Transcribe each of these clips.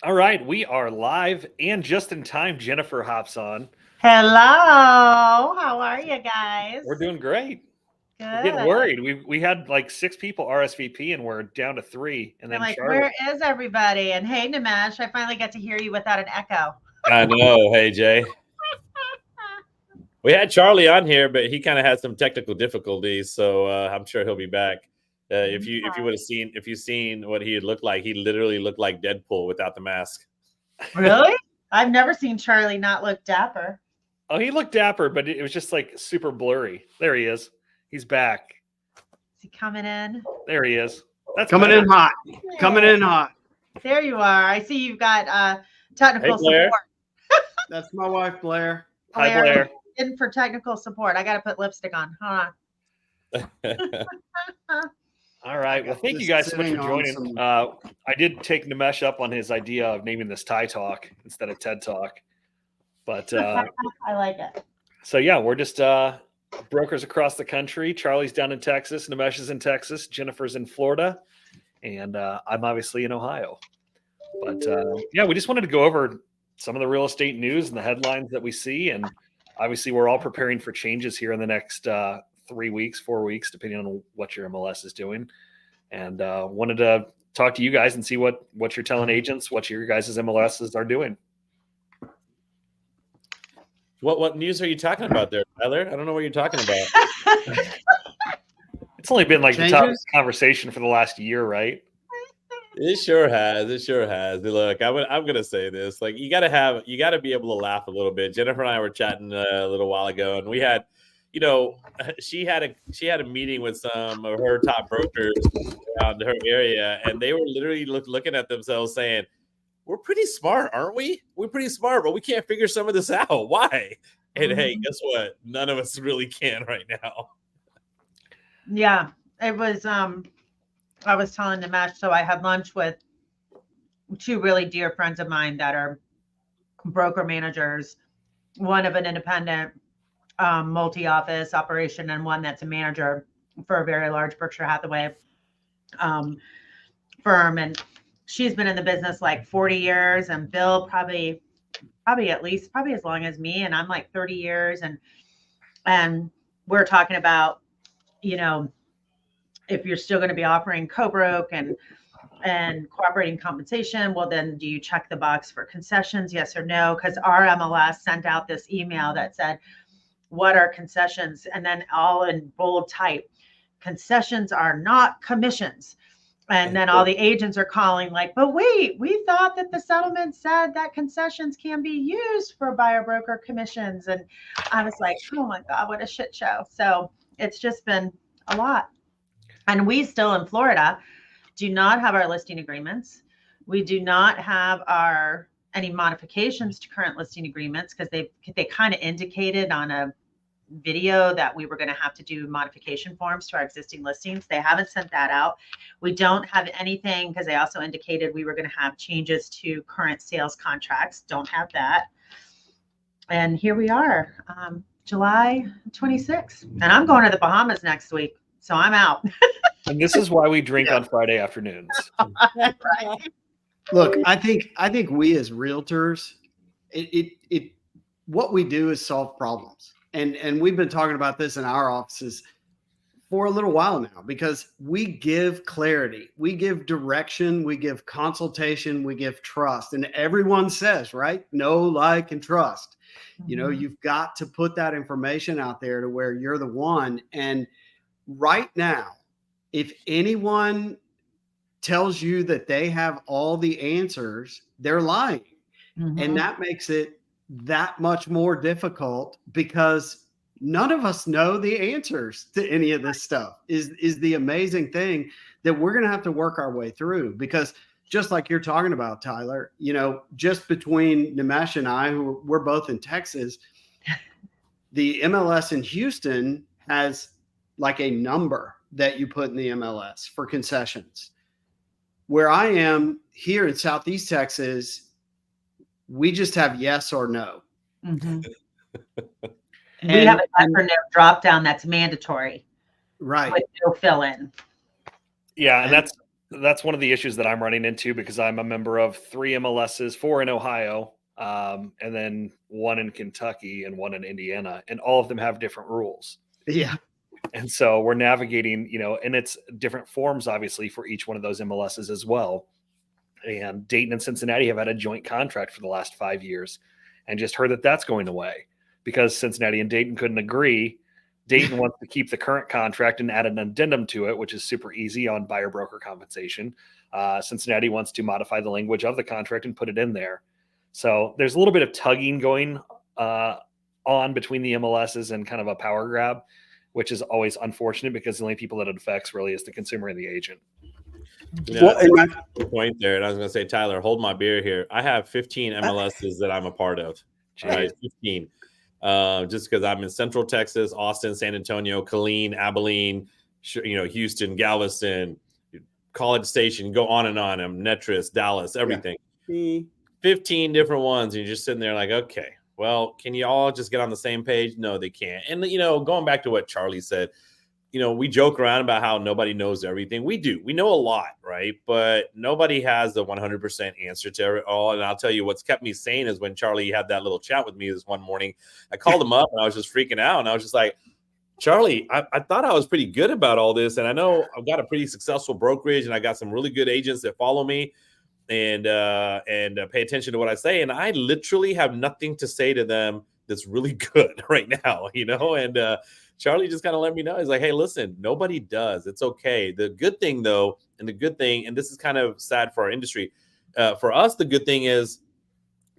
All right, we are live and just in time. Jennifer hops on. Hello. How are you guys? We're doing great. We're getting Good. worried. We had like 6 people RSVP and we're down to 3. And I'm then like, Charlotte. where is everybody? And hey, Nimesh, I finally get to hear you without an echo. I know. Hey, Jay. We had Charlie on here, but he kind of had some technical difficulties, so I'm sure he'll be back. If you would have seen if you seen what he had looked like, he literally looked like Deadpool without the mask. Really? I've never seen Charlie not look dapper. Oh, he looked dapper, but it was just like super blurry. There he is. He's back. Is he coming in? There he is. That's coming in hot. Coming in hot. There you are. I see you've got technical Blair. support. That's my wife, Blair. Hi, Blair. In for technical support. I got to put lipstick on. Hold on. All right. Well, thank you guys so much for joining. I did take Nimesh up on his idea of naming this Tie Talk instead of TED Talk. But I like it. So, yeah, we're just brokers across the country. Charlie's down in Texas. Nimesh is in Texas. Jennifer's in Florida. And I'm obviously in Ohio. But, yeah, we just wanted to go over some of the real estate news and the headlines that we see. And obviously, we're all preparing for changes here in the next 3 weeks, 4 weeks, depending on what your MLS is doing. And wanted to talk to you guys and see what you're telling agents, what your guys' MLSs are doing. What news are you talking about there, Tyler? I don't know what you're talking about. It's only been like the top conversation for the last year, right? It sure has. It sure has. Look, I'm gonna say this. Like, you gotta be able to laugh a little bit. Jennifer and I were chatting a little while ago, and we had, she had a meeting with some of her top brokers around her area, and they were literally looking at themselves saying, "We're pretty smart, aren't we? We're pretty smart, but we can't figure some of this out. Why?" And hey, guess what? None of us really can right now. Yeah, it was. I was telling Nimesh, so I had lunch with 2 really dear friends of mine that are broker managers, one of an independent multi-office operation and one that's a manager for a very large Berkshire Hathaway firm. And she's been in the business like 40 years and Bill probably as long as me. And I'm like 30 years. And we're talking about, if you're still going to be offering co-broke and cooperating compensation, well, then do you check the box for concessions? Yes or no? Because our MLS sent out this email that said, what are concessions? And then all in bold type, concessions are not commissions. And then all the agents are calling like, but wait, we thought that the settlement said that concessions can be used for buyer broker commissions. And I was like, oh my God, what a shit show. So it's just been a lot. And we still in Florida do not have our listing agreements. We do not have any modifications to current listing agreements because they kind of indicated on a video that we were going to have to do modification forms to our existing listings. They haven't sent that out. We don't have anything because they also indicated we were going to have changes to current sales contracts. Don't have that. And here we are, July 26th. And I'm going to the Bahamas next week. So I'm out. And this is why we drink on Friday afternoons. Right. Look, I think we as realtors, what we do is solve problems. And we've been talking about this in our offices for a little while now because we give clarity, we give direction, we give consultation, we give trust. And everyone says, right? Know, like, and trust. You've got to put that information out there to where you're the one. And right now, if anyone tells you that they have all the answers, they're lying. Mm-hmm. And that makes it that much more difficult because none of us know the answers to any of this stuff is the amazing thing that we're going to have to work our way through. Because just like you're talking about, Tyler, just between Nimesh and I, who we're both in Texas, the MLS in Houston has like a number that you put in the MLS for concessions. Where I am here in Southeast Texas, we just have yes or no. Mm-hmm. We have a yes or no drop down that's mandatory. Right. With no fill in. Yeah, and that's one of the issues that I'm running into because I'm a member of 3 MLSs, 4 in Ohio, and then 1 in Kentucky and 1 in Indiana, and all of them have different rules. Yeah. And so we're navigating, and it's different forms, obviously, for each one of those MLSs as well. And Dayton and Cincinnati have had a joint contract for the last 5 years, and just heard that that's going away because Cincinnati and Dayton couldn't agree. Dayton wants to keep the current contract and add an addendum to it, which is super easy on buyer broker compensation. Cincinnati wants to modify the language of the contract and put it in there. So there's a little bit of tugging going on between the MLSs and kind of a power grab, which is always unfortunate because the only people that it affects really is the consumer and the agent. Well, good point there. And I was going to say, Tyler, hold my beer here. I have 15 MLSs that I'm a part of. Right, 15. Just because I'm in Central Texas, Austin, San Antonio, Killeen, Abilene, Houston, Galveston, College Station, go on and on. I'm Netris, Dallas, everything. Yeah. 15 different ones. And you're just sitting there like, okay, well, can you all just get on the same page? No, they can't. And, going back to what Charlie said, we joke around about how nobody knows everything. We do. We know a lot, right? But nobody has the 100% answer to it all. And I'll tell you what's kept me sane is when Charlie had that little chat with me this one morning. I called him up and I was just freaking out. And I was just like, Charlie, I thought I was pretty good about all this. And I know I've got a pretty successful brokerage and I got some really good agents that follow me and pay attention to what I say. And I literally have nothing to say to them that's really good right now, and Charlie just kind of let me know. He's like, hey, listen, nobody does. It's okay. The good thing, though, and this is kind of sad for our industry. For us, the good thing is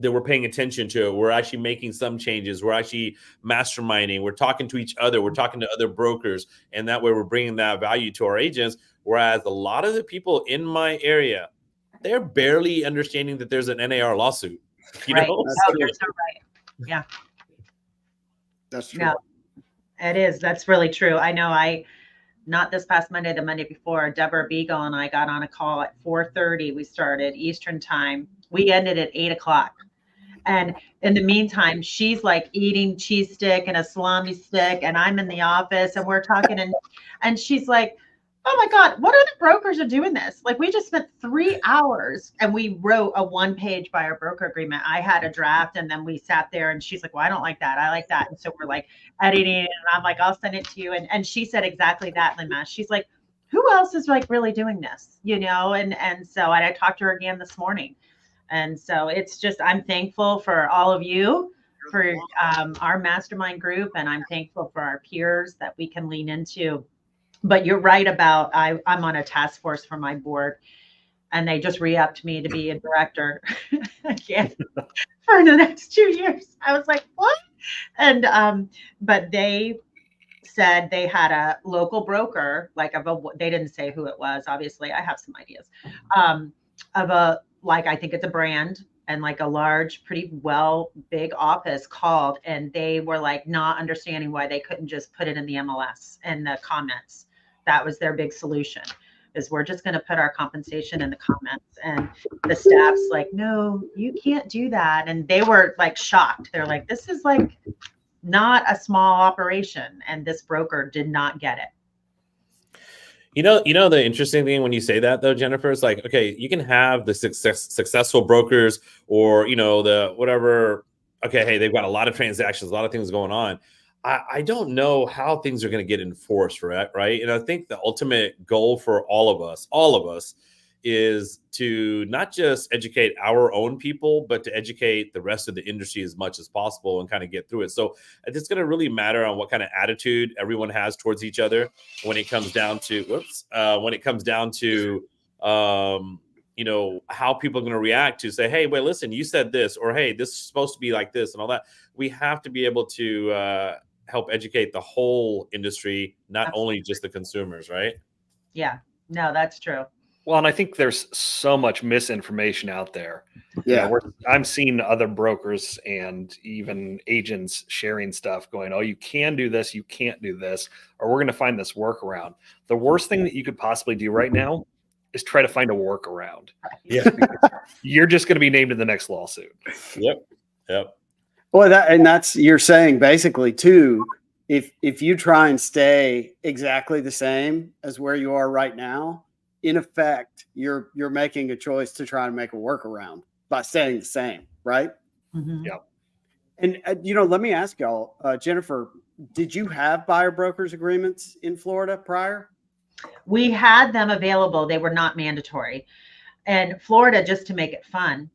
that we're paying attention to it. We're actually making some changes. We're actually masterminding. We're talking to each other. We're talking to other brokers. And that way we're bringing that value to our agents. Whereas a lot of the people in my area, they're barely understanding that there's an NAR lawsuit. Right. Oh, you're so right. Yeah. That's true. Yeah. It is. That's really true. I know not this past Monday, the Monday before, Deborah Beagle and I got on a call at 4:30. We started Eastern time. We ended at 8:00. And in the meantime, she's like eating cheese stick and a salami stick. And I'm in the office and we're talking and she's like, oh my God, what other brokers are doing this? Like we just spent 3 hours and we wrote a 1-page buyer broker agreement. I had a draft and then we sat there and she's like, well, I don't like that. I like that. And so we're like editing it and I'm like, I'll send it to you. And she said exactly that, Limash. She's like, who else is like really doing this? And so I talked to her again this morning. And so it's just, I'm thankful for all of you, for our mastermind group. And I'm thankful for our peers that we can lean into. But you're right about I'm on a task force for my board and they just re-upped me to be a director again for the next 2 years. I was like, what? And but they said they had a local broker, they didn't say who it was. Obviously, I have some ideas I think it's a brand and like a large, pretty big office called, and they were like not understanding why they couldn't just put it in the MLS and the comments. That was their big solution, is we're just going to put our compensation in the comments. And the staff's like, no, you can't do that. And they were like shocked. They're like, this is like not a small operation. And this broker did not get it. The interesting thing when you say that though, Jennifer, is like, okay, you can have the successful brokers or, the whatever. Okay. Hey, they've got a lot of transactions, a lot of things going on. I don't know how things are going to get enforced, right? And I think the ultimate goal for all of us is to not just educate our own people, but to educate the rest of the industry as much as possible and kind of get through it. So it's going to really matter on what kind of attitude everyone has towards each other when it comes down to, how people are going to react to say, hey, wait, listen, you said this, or, hey, this is supposed to be like this and all that. We have to be able to help educate the whole industry, not only just the consumers, right? Yeah, no, that's true. Well, and I think there's so much misinformation out there. Yeah. I'm seeing other brokers and even agents sharing stuff going, oh, you can do this, you can't do this, or we're going to find this workaround. The worst thing that you could possibly do right now is try to find a workaround. Yeah. You're just going to be named in the next lawsuit. Yep. Well, that's you're saying basically too, if you try and stay exactly the same as where you are right now, in effect, you're making a choice to try to make a workaround by staying the same, right? Mhm. Yeah. And let me ask y'all, Jennifer, did you have buyer brokers agreements in Florida prior? We had them available. They were not mandatory. And Florida, just to make it fun,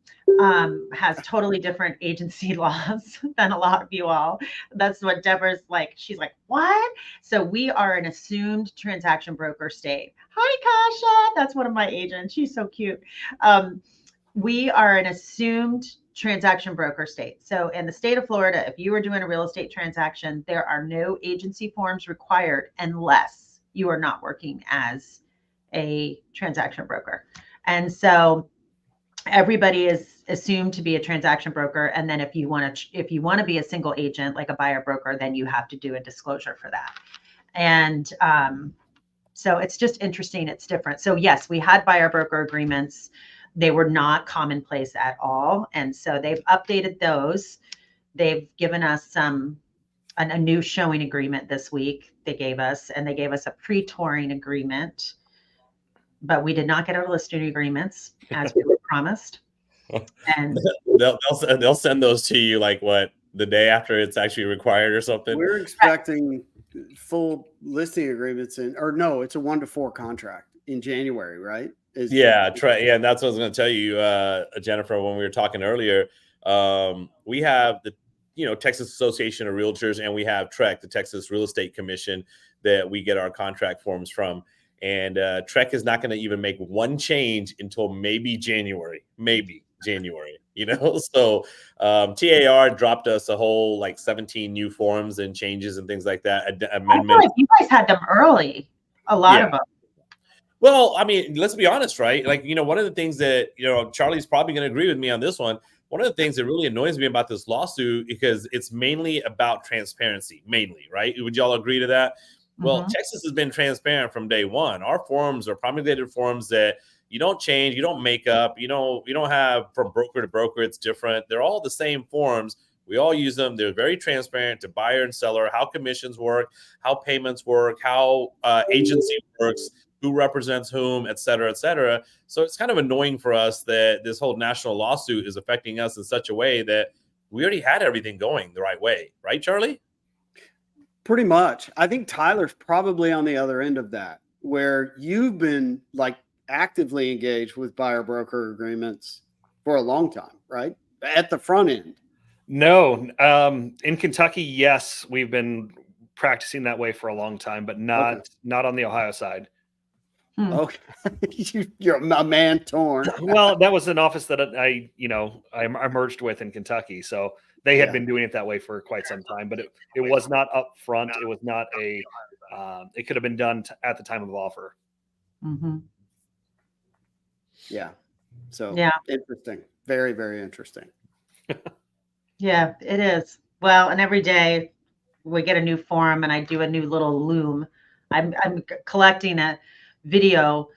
has totally different agency laws than a lot of you all. That's what Deborah's like. She's like, what? So we are an assumed transaction broker state. Hi, Kasha. That's one of my agents. She's so cute. We are an assumed transaction broker state. So in the state of Florida, if you are doing a real estate transaction, there are no agency forms required unless you are not working as a transaction broker. And so everybody is assumed to be a transaction broker. And then if you want to be a single agent, like a buyer broker, then you have to do a disclosure for that. And so it's just interesting. It's different. So yes, we had buyer broker agreements. They were not commonplace at all. And so they've updated those. They've given us a new showing agreement this week. They gave us a pre-touring agreement, but we did not get our listing agreements as we were promised. And they'll send those to you like what, the day after it's actually required or something. We're expecting full listing agreements it's a 1-to-4 contract in January, right? Yeah, and that's what I was going to tell you, Jennifer, when we were talking earlier. We have the Texas Association of Realtors, and we have TREC, the Texas Real Estate Commission, that we get our contract forms from. And TREC is not going to even make one change until maybe January. So TAR dropped us a whole like 17 new forms and changes and things like that. I feel like you guys had them early, a lot of them. Well, I mean, let's be honest, right? Like, one of the things that, Charlie's probably going to agree with me on this one. One of the things that really annoys me about this lawsuit, because it's mainly about transparency, right? Would y'all agree to that? Well, Texas has been transparent from day one. Our forms are promulgated forms that you don't change, you don't make up, you don't have from broker to broker. It's different. They're all the same forms. We all use them. They're very transparent to buyer and seller, how commissions work, how payments work, how agency works, who represents whom, et cetera, et cetera. So it's kind of annoying for us that this whole national lawsuit is affecting us in such a way that we already had everything going the right way. Right, Charlie? Pretty much. I think Tyler's probably on the other end of that, where you've been like actively engaged with buyer broker agreements for a long time, right? At the front end. No, in Kentucky, yes, we've been practicing that way for a long time, but not on the Ohio side. Okay, you're a man torn. Well, that was an office that I merged with in Kentucky, so they had been doing it that way for quite some time, but it was not up front. It was not it could have been done at the time of offer. Mm-hmm. Yeah. So interesting. Very, very interesting. Yeah, it is. Well, and every day we get a new form and I do a new little loom. I'm collecting a video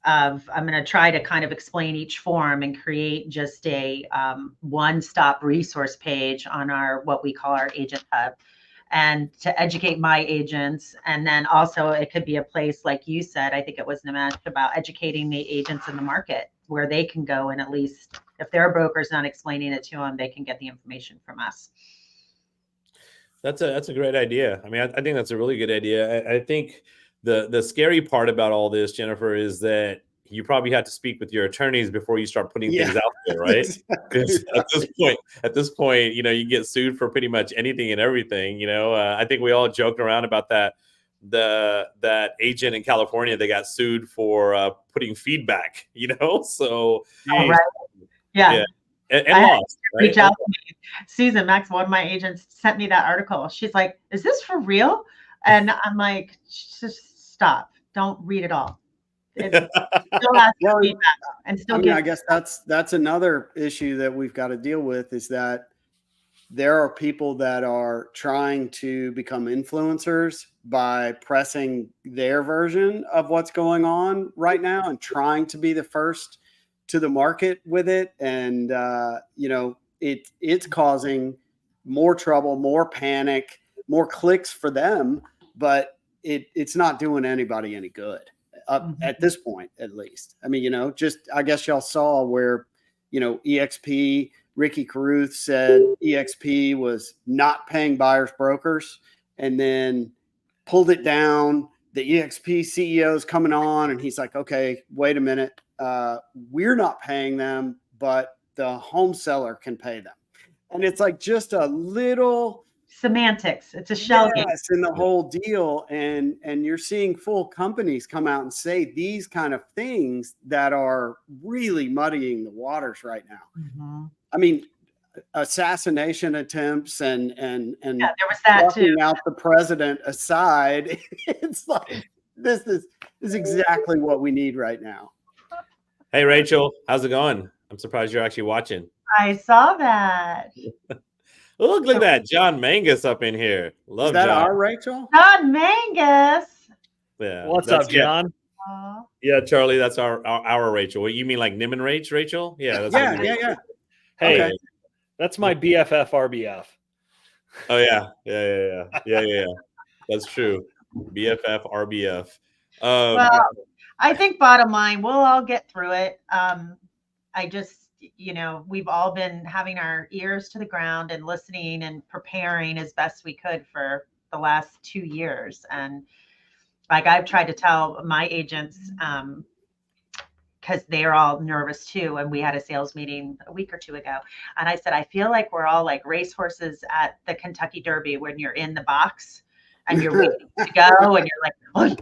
I'm going to try to kind of explain each form and create just a one-stop resource page on what we call our agent hub, and to educate my agents. And then also it could be a place, like you said, I think it was Nimesh, about educating the agents in the market where they can go, and at least if their broker's not explaining it to them, they can get the information from us. That's a great idea. I mean, I think that's a really good idea. I think the scary part about all this, Jennifer, is that you probably have to speak with your attorneys before you start putting things out there, right? Because at this point, you get sued for pretty much anything and everything. I think we all joked around about that. That agent in California, they got sued for putting feedback. So right. Yeah. And lost. Reach out to me. Susan Max, one of my agents, sent me that article. She's like, "Is this for real?" And I'm like, "Just stop. Don't read it all." Still ask for feedback and still I guess that's another issue that we've got to deal with, is that there are people that are trying to become influencers by pressing their version of what's going on right now and trying to be the first to the market with it. And, it's causing more trouble, more panic, more clicks for them, but it's not doing anybody any good. at this point, at least. I mean, just I guess y'all saw where, EXP, Ricky Carruth said EXP was not paying buyers brokers and then pulled it down. The EXP CEO is coming on and he's like, okay, wait a minute. We're not paying them, but the home seller can pay them. And it's like just a little semantics. It's a shell game. Yes, in the whole deal. And you're seeing full companies come out and say these kind of things that are really muddying the waters right now. Mm-hmm. I mean, assassination attempts and there was that too. Out the president aside, it's like this is exactly what we need right now. Hey, Rachel, how's it going? I'm surprised you're actually watching. I saw that. Look at that. John Mangus up in here. Love Is that John. our Rachel? John Mangus. Yeah. What's up, John? Yeah, Charlie, that's our Rachel. What you mean like Nim and Rach, Rachel? Yeah. That's Yeah. Hey, okay. That's my BFF RBF. Oh yeah. That's true. BFF RBF. Well, I think bottom line, we'll all get through it. I just, we've all been having our ears to the ground and listening and preparing as best we could for the last 2 years. And like I've tried to tell my agents, because they're all nervous too. And we had a sales meeting a week or two ago. And I said, I feel like we're all like racehorses at the Kentucky Derby when you're in the box and you're waiting to go and you're like,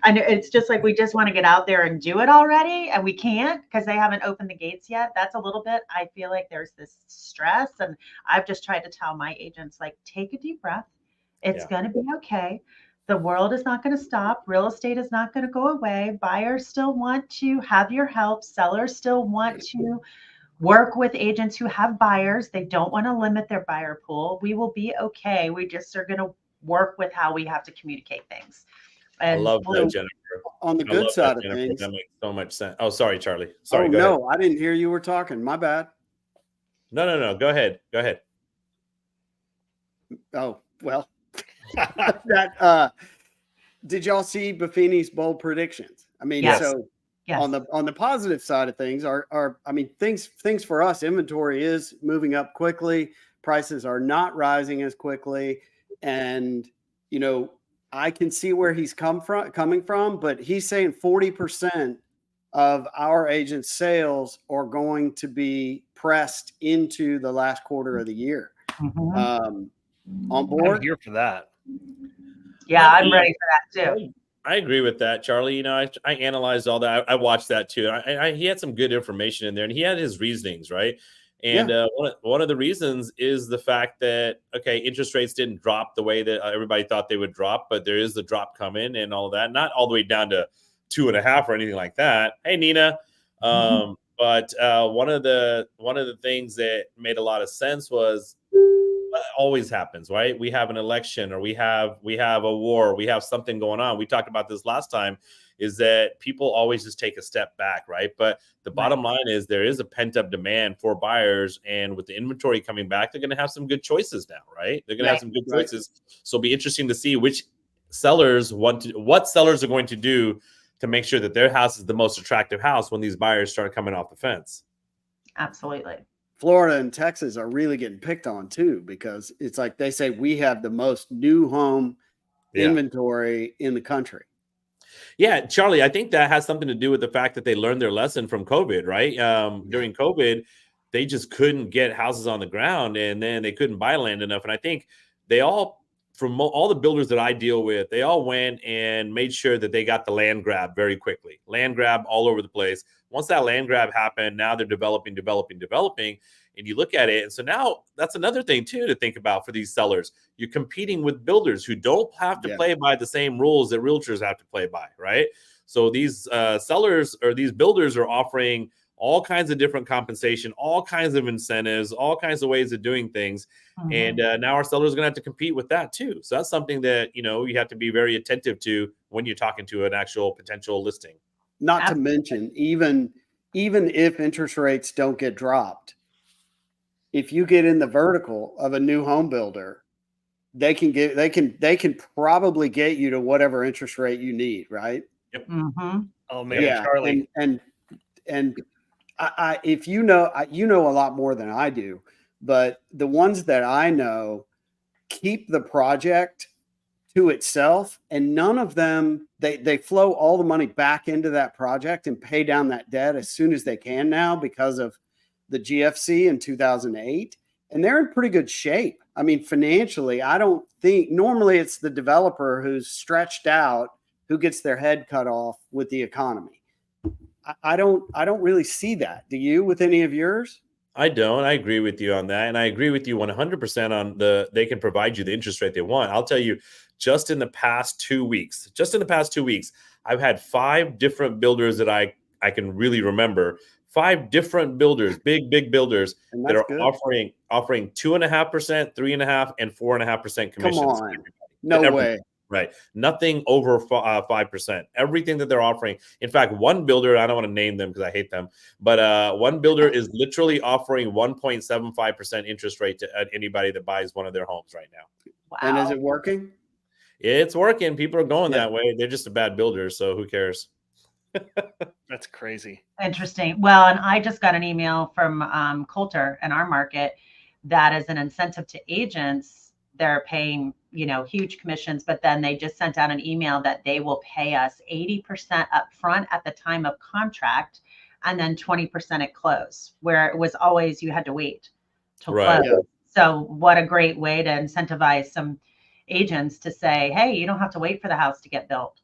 and it's just like, we just want to get out there and do it already. And we can't because they haven't opened the gates yet. That's a little bit, I feel like there's this stress. And I've just tried to tell my agents, like, take a deep breath. It's going to be okay. The world is not going to stop. Real estate is not going to go away. Buyers still want to have your help. Sellers still want to work with agents who have buyers. They don't want to limit their buyer pool. We will be okay. We just are going to work with how we have to communicate things. And I love that, Jennifer. On the good side of things. That makes so much sense. Oh, sorry, Charlie. Sorry. No, I didn't hear you were talking. My bad. No. Go ahead. Oh, well. That did y'all see Buffini's bold predictions? I mean, yes. So yes. on the positive side of things are I mean, things for us, inventory is moving up quickly, prices are not rising as quickly, and I can see where he's coming from, but he's saying 40% of our agents' sales are going to be pressed into the last quarter of the year. Mm-hmm. On board? I'm here for that. Yeah, I'm ready for that too. I agree with that, Charlie. I analyzed all that. I watched that too. He had some good information in there, and he had his reasonings, right? And one of the reasons is the fact that, okay, interest rates didn't drop the way that everybody thought they would drop, but there is the drop coming and all of that. Not all the way down to 2.5 or anything like that. Hey, Nina. But one of the things that made a lot of sense was, always happens, right? We have an election, or we have a war, we have something going on. We talked about this last time, is that people always just take a step back, right? But the bottom line is there is a pent-up demand for buyers, and with the inventory coming back, they're going to have some good choices now, right? They're going to have some good choices. So it'll be interesting to see what sellers are going to do to make sure that their house is the most attractive house when these buyers start coming off the fence. Absolutely. Florida and Texas are really getting picked on too, because it's like they say we have the most new home inventory in the country. Yeah, Charlie, I think that has something to do with the fact that they learned their lesson from COVID, right? During COVID, they just couldn't get houses on the ground, and then they couldn't buy land enough. And I think they all, from all the builders that I deal with, they all went and made sure that they got the land grab very quickly. Land grab all over the place. Once that land grab happened, now they're developing, and you look at it. And so now that's another thing too to think about for these sellers. You're competing with builders who don't have to play by the same rules that realtors have to play by, right? So these sellers or these builders are offering all kinds of different compensation, all kinds of incentives, all kinds of ways of doing things. And now our sellers are going to have to compete with that too. So that's something that, you have to be very attentive to when you're talking to an actual potential listing. Not to mention, even if interest rates don't get dropped, if you get in the vertical of a new home builder, they can probably get you to whatever interest rate you need, right? Mm-hmm. Oh man, Yeah, Charlie. and I if you know, you know a lot more than I do, but the ones that I know keep the project to itself, and none of them they flow all the money back into that project and pay down that debt as soon as they can now because of the GFC in 2008, and they're in pretty good shape. I mean, financially, I don't think normally it's the developer who's stretched out who gets their head cut off with the economy. I don't really see that. Do you with any of yours? I don't. I agree with you on that. And I agree with you 100% on they can provide you the interest rate they want. I'll tell you, just in the past 2 weeks, I've had 5 different builders that I can really remember. 5 different builders, big builders And that that's are good. offering 2.5%, 3.5%, and 4.5% Come commissions. on. No Everything. way. Right. Nothing over 5%. Everything that they're offering. In fact, one builder, I don't want to name them because I hate them, but one builder is literally offering 1.75% interest rate to anybody that buys one of their homes right now. Wow. And is it working? It's working. People are going Yeah. that way. They're just a bad builder, so who cares? That's crazy. Interesting. Well, and I just got an email from Coulter in our market that is an incentive to agents. They're paying, huge commissions, but then they just sent out an email that they will pay us 80% up front at the time of contract and then 20% at close, where it was always you had to wait till Right. close. Yeah. So what a great way to incentivize some agents to say, hey, you don't have to wait for the house to get built.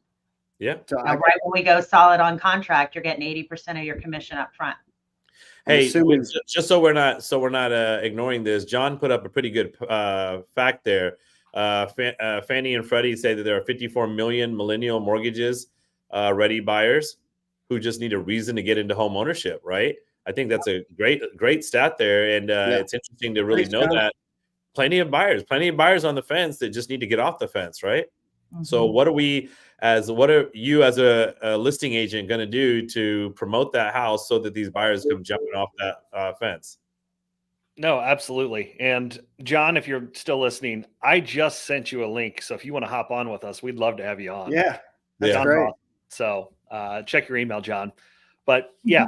Yeah. So Right when we go solid on contract, you're getting 80% of your commission up front. Hey, assuming- just so we're not ignoring this, John put up a pretty good fact there. Fannie and Freddie say that there are 54 million millennial mortgages ready buyers who just need a reason to get into home ownership. Right? I think that's a great stat there, and it's interesting to really Thanks, know John. that plenty of buyers on the fence that just need to get off the fence. Right? So Mhm. what are you as a listing agent going to do to promote that house so that these buyers come jumping off that fence? No, absolutely. And John, if you're still listening, I just sent you a link. So if you want to hop on with us, we'd love to have you on. Yeah, that's Yeah. great. Awesome. So check your email, John. But yeah,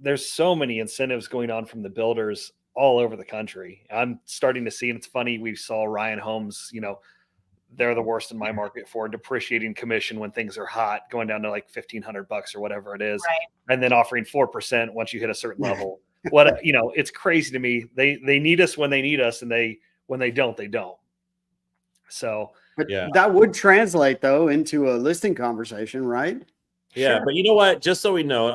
there's so many incentives going on from the builders all over the country. I'm starting to see, and it's funny, we saw Ryan Homes, they're the worst in my market for depreciating commission when things are hot, going down to like $1,500 or whatever it is, Right. and then offering 4% once you hit a certain level. It's crazy to me. They need us when they need us, and when they don't, they don't. So But Yeah. that would translate though into a listing conversation, right? Yeah, sure. but you know what? Just so we know,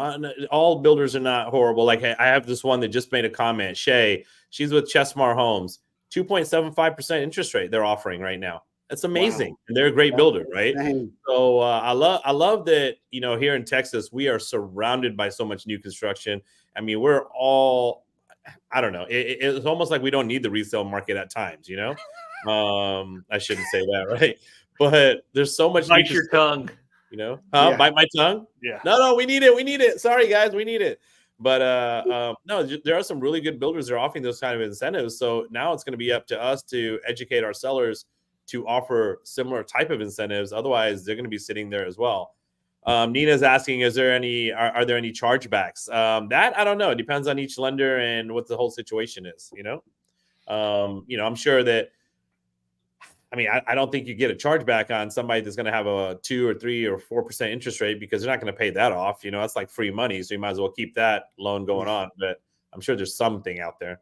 all builders are not horrible. Like I have this one that just made a comment. Shay, she's with Chesmar Homes, 2.75% interest rate they're offering right now. That's amazing, Wow. and they're a great builder, right? Dang. So I love that. Here in Texas, we are surrounded by so much new construction. I mean, we're all, I don't know. It's almost like we don't need the resale market at times. I shouldn't say that, right? But there's so much. Bite your tongue. Yeah. Yeah. Bite my tongue. Yeah. No, we need it. Sorry, guys, we need it. But no, there are some really good builders that are offering those kind of incentives. So now it's going to be up to us to educate our sellers to offer similar type of incentives. Otherwise, they're going to be sitting there as well. Nina's asking, are there any chargebacks? That I don't know. It depends on each lender and what the whole situation is. I'm sure that. I mean, I don't think you get a chargeback on somebody that's going to have a 2 or 3 or 4% interest rate because they're not going to pay that off. That's like free money, so you might as well keep that loan going on. But I'm sure there's something out there.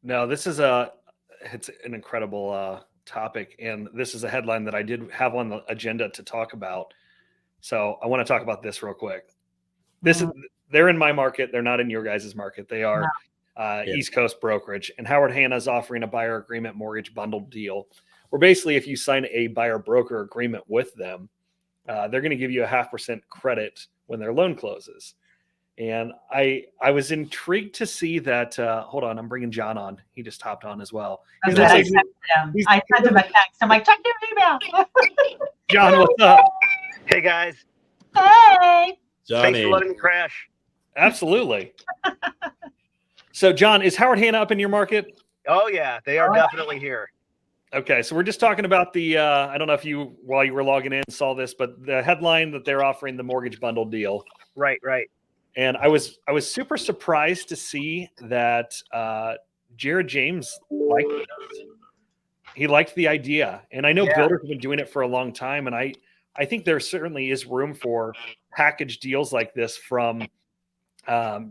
No, it's an incredible topic, and this is a headline that I did have on the agenda to talk about. So I want to talk about this real quick. They're in my market. They're not in your guys' market. They are East Coast brokerage, and Howard Hanna is offering a buyer agreement mortgage bundle deal, where basically if you sign a buyer broker agreement with them, they're going to give you a 0.5% credit when their loan closes. And I was intrigued to see that. Hold on, I'm bringing John on. He just hopped on as well. I sent him a text. I'm like, check your email. John, what's up? Hey guys, Hey. Johnny, thanks for letting me crash. Absolutely. So, John, is Howard Hanna up in your market? Oh yeah, they are definitely here. Okay, so we're just talking about the. I don't know if you, while you were logging in, saw this, but the headline that they're offering the mortgage bundle deal, Right, right. and I was super surprised to see that Jared James liked this. He liked the idea, and I know Yeah. builders have been doing it for a long time, and I think there certainly is room for package deals like this from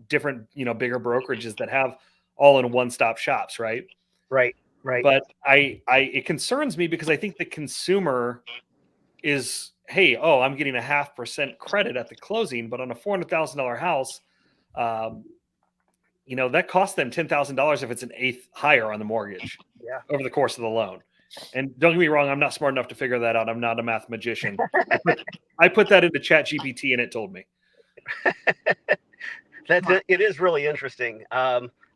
different bigger brokerages that have all in one stop shops, right? Right, right. But it concerns me because I think the consumer is, hey, I'm getting a 0.5% credit at the closing, but on a $400,000 house, that costs them $10,000 if it's an eighth higher on the mortgage Yeah. over the course of the loan. And don't get me wrong, I'm not smart enough to figure that out. I'm not a math magician. I put that into ChatGPT and it told me. It is really interesting.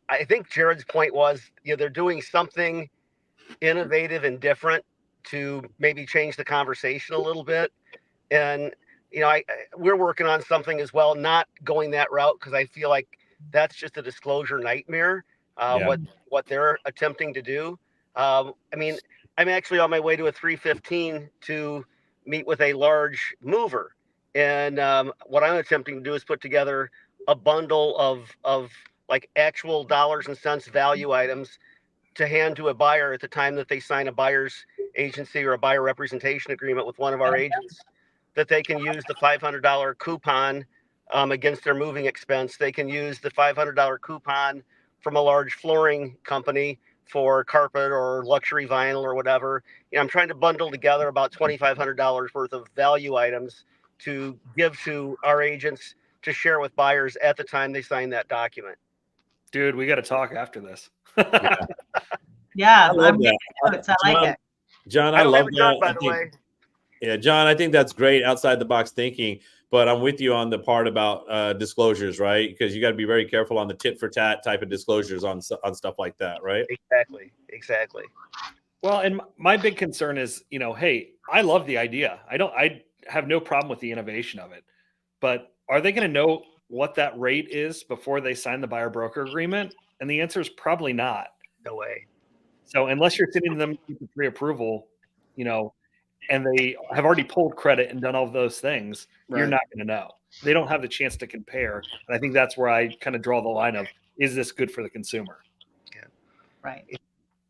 I think Jared's point was, they're doing something innovative and different to maybe change the conversation a little bit. And we're working on something as well, not going that route because I feel like that's just a disclosure nightmare. Yeah. What they're attempting to do. I'm actually on my way to a 315 to meet with a large mover, and what I'm attempting to do is put together a bundle of like actual dollars and cents value items to hand to a buyer at the time that they sign a buyer's agency or a buyer representation agreement with one of our agents, that they can use the $500 coupon against their moving expense. They can use the $500 coupon from a large flooring company for carpet or luxury vinyl or whatever. I'm trying to bundle together about $2,500 worth of value items to give to our agents to share with buyers at the time they sign that document. Dude, we got to talk after this. Yeah, I love I'm that. getting notes. I like it. John, I I don't love have a gun, that. by I the think- way. Yeah, John, I think that's great outside the box thinking, but I'm with you on the part about disclosures, right? Because you got to be very careful on the tit for tat type of disclosures on stuff like that, right? Exactly. Well, and my big concern is, hey, I love the idea. I have no problem with the innovation of it, but are they going to know what that rate is before they sign the buyer broker agreement? And the answer is probably not. No way. So unless you're sending them pre-approval, and they have already pulled credit and done all of those things, you're Right. not going to know. They don't have the chance to compare. And I think that's where I kind of draw the line of, is this good for the consumer? Right.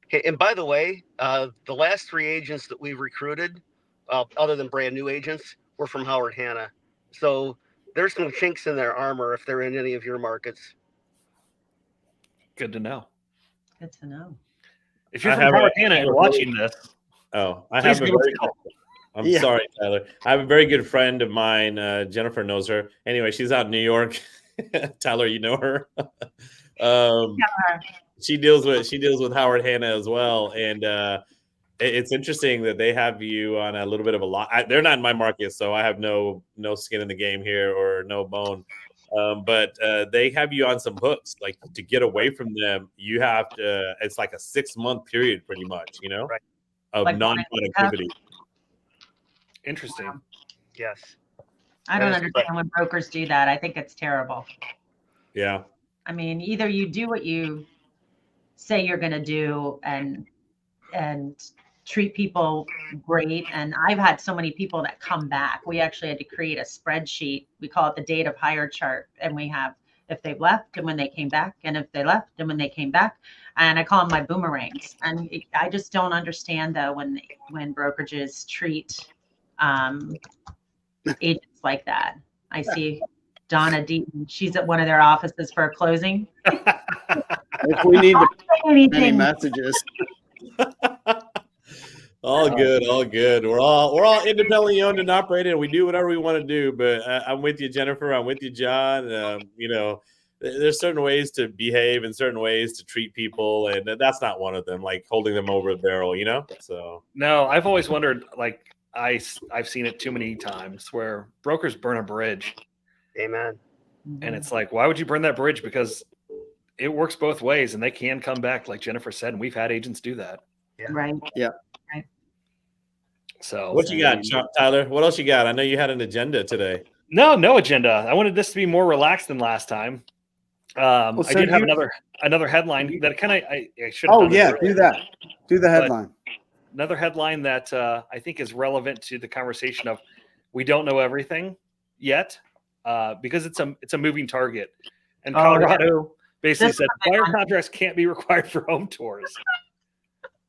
Okay, and by the way, the last 3 agents that we've recruited, other than brand new agents, were from Howard Hanna. So there's some chinks in their armor if they're in any of your markets. Good to know. Good to know. If you're I from have a- Howard Hanna and watching this, Oh, I please have a give us very a call. I'm Yeah. sorry, Tyler. I have a very good friend of mine. Jennifer knows her. Anyway, she's out in New York. Tyler, you know her. She deals with Howard Hanna as well, and it's interesting that they have you on a little bit of a lot. They're not in my market, so I have no skin in the game here or no bone. But they have you on some hooks. Like, to get away from them, you have to. It's like a 6-month period, pretty much. Right. Of Like non-productivity. Interesting. Yes. I don't That is understand when brokers do that. I think it's terrible. Yeah. I mean, either you do what you say you're going to do and treat people great. And I've had so many people that come back. We actually had to create a spreadsheet. We call it the date of hire chart. And we have if they've left and when they came back, and if they left and when they came back. And I call them my boomerangs. And I just don't understand, though, when brokerages treat agents like that. I see Donna Deaton. She's at one of their offices for a closing. If we need to any Anything. messages, All good, all good. We're all independently owned and operated, and we do whatever we want to do. But I'm with you, Jennifer. I'm with you, John. There's certain ways to behave and certain ways to treat people, and that's not one of them. Like holding them over the barrel, So No, I've always wondered, like, I've seen it too many times where brokers burn a bridge, Amen. and it's like, why would you burn that bridge? Because it works both ways, and they can come back, like Jennifer said, and we've had agents do that. Right. So what you got, Tyler? What else you got? I know you had an agenda today. No agenda. I wanted this to be more relaxed than last time. I so did have another headline that kind of I should. oh yeah, do that. Do the headline. another headline that I think is relevant to the conversation of we don't know everything yet because it's a moving target. And Oh, yeah. Colorado basically This said is buyer contracts can't be required for home tours.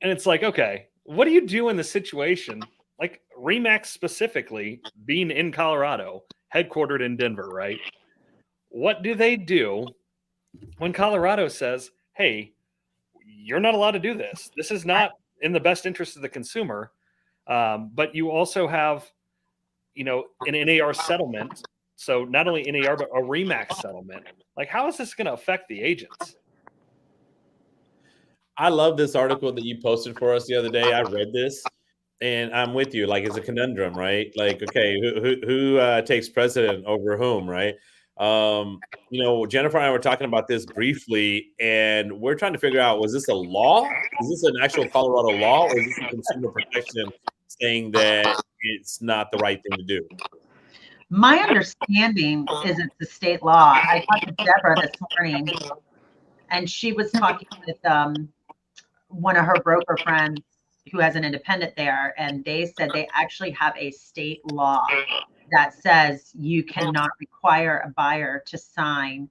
And it's like, okay, what do you do in the situation? Like Remax specifically being in Colorado, headquartered in Denver, right? What do they do when Colorado says, hey, you're not allowed to do this? This is not in the best interest of the consumer. But you also have, an NAR settlement. So not only NAR, but a Remax settlement. Like, how is this going to affect the agents? I love this article that you posted for us the other day. I read this, and I'm with you. Like, it's a conundrum, right? Like, okay, who takes precedent over whom, right? Jennifer and I were talking about this briefly, and we're trying to figure out, was this a law? Is this an actual Colorado law, or is this a consumer protection saying that it's not the right thing to do? My understanding is it's the state law. I talked to Deborah this morning, and she was talking with one of her broker friends who has an independent there, and they said they actually have a state law that says you cannot require a buyer to sign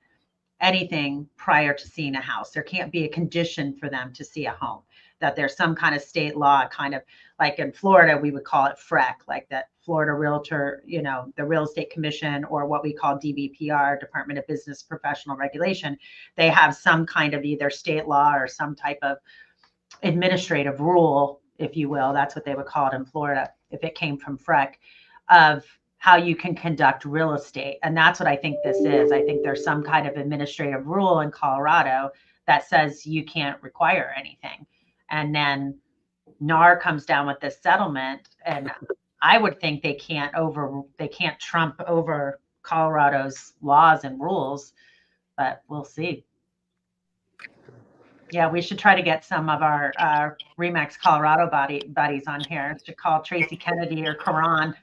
anything prior to seeing a house. There can't be a condition for them to see a home, that there's some kind of state law, kind of like in Florida, we would call it FREC, like that Florida Realtor, the Real Estate Commission, or what we call DBPR, Department of Business Professional Regulation. They have some kind of either state law or some type of administrative rule, if you will. That's what they would call it in Florida, if it came from FREC, of how you can conduct real estate. And that's what I think this is. I think there's some kind of administrative rule in Colorado that says you can't require anything. And then NAR comes down with this settlement, and I would think they can't trump over Colorado's laws and rules, but we'll see. Yeah, we should try to get some of our Remax Colorado buddies on here to call Tracy Kennedy or Karan.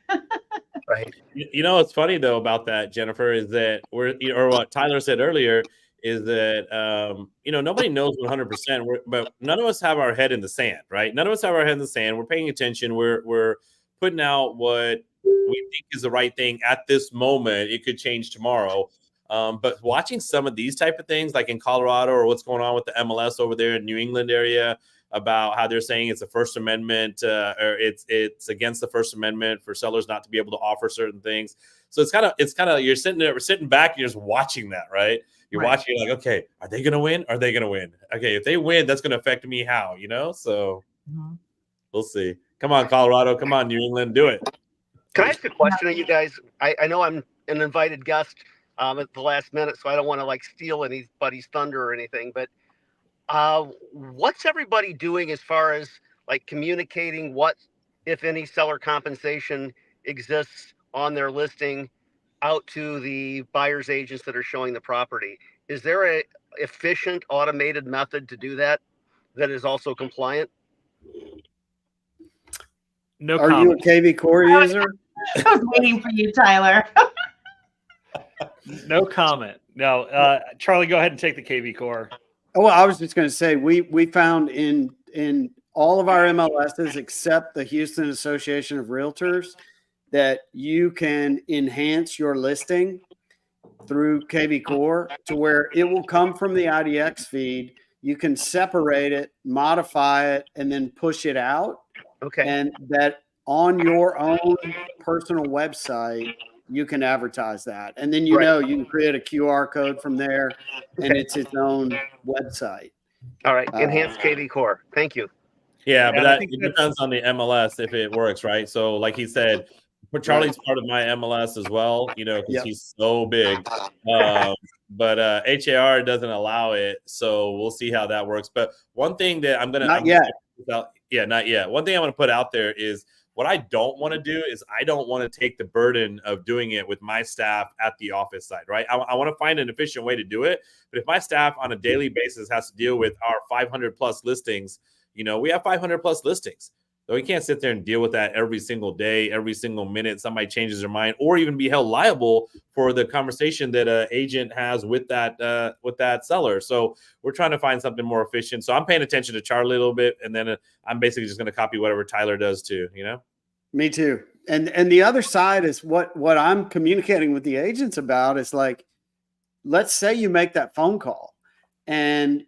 Right. What's funny though about that, Jennifer, is that or what Tyler said earlier is that nobody knows 100%, but none of us have our head in the sand, right? None of us have our head in the sand. We're paying attention. We're putting out what we think is the right thing at this moment. It could change tomorrow. But watching some of these type of things, like in Colorado, or what's going on with the MLS over there in New England area, about how they're saying it's a First Amendment, or it's against the First Amendment for sellers not to be able to offer certain things. So it's kind of you're sitting back and you're just watching that, right? You're watching, like, okay, are they going to win? Are they going to win? Okay, if they win, that's going to affect me how, So we'll see. Come on, Colorado. Come on, New England. Do it. Can I ask a question of you guys? I know I'm an invited guest at the last minute, so I don't want to steal anybody's thunder or anything, but what's everybody doing as far as communicating what, if any, seller compensation exists on their listing out to the buyer's agents that are showing the property? Is there a efficient automated method to do that is also compliant? No Are comment. you a KV Core user? I was waiting for you, Tyler. No comment. No, Charlie, go ahead and take the KV Core. Oh, well, I was just going to say we found in all of our MLSs except the Houston Association of Realtors that you can enhance your listing through KV Core to where it will come from the IDX feed. You can separate it, modify it, and then push it out. Okay. And that on your own personal website, you can advertise that. And then, you can create a QR code from there, and it's its own website. All right. Enhanced KV Core. Thank you. Yeah, but I it think depends on the MLS if it works, right? So like he said, Charlie's part of my MLS as well, because he's so big. But HAR doesn't allow it, so we'll see how that works. But one thing that I'm not yet. One thing I want to put out there is what I don't want to do is I don't want to take the burden of doing it with my staff at the office side, right? I want to find an efficient way to do it. But if my staff on a daily basis has to deal with our 500 plus listings, we have 500 plus listings. So we can't sit there and deal with that every single day, every single minute somebody changes their mind, or even be held liable for the conversation that an agent has with that seller. So we're trying to find something more efficient. So I'm paying attention to Charlie a little bit, and then I'm basically just going to copy whatever Tyler does too. Me too. And the other side is what I'm communicating with the agents about is like, let's say you make that phone call and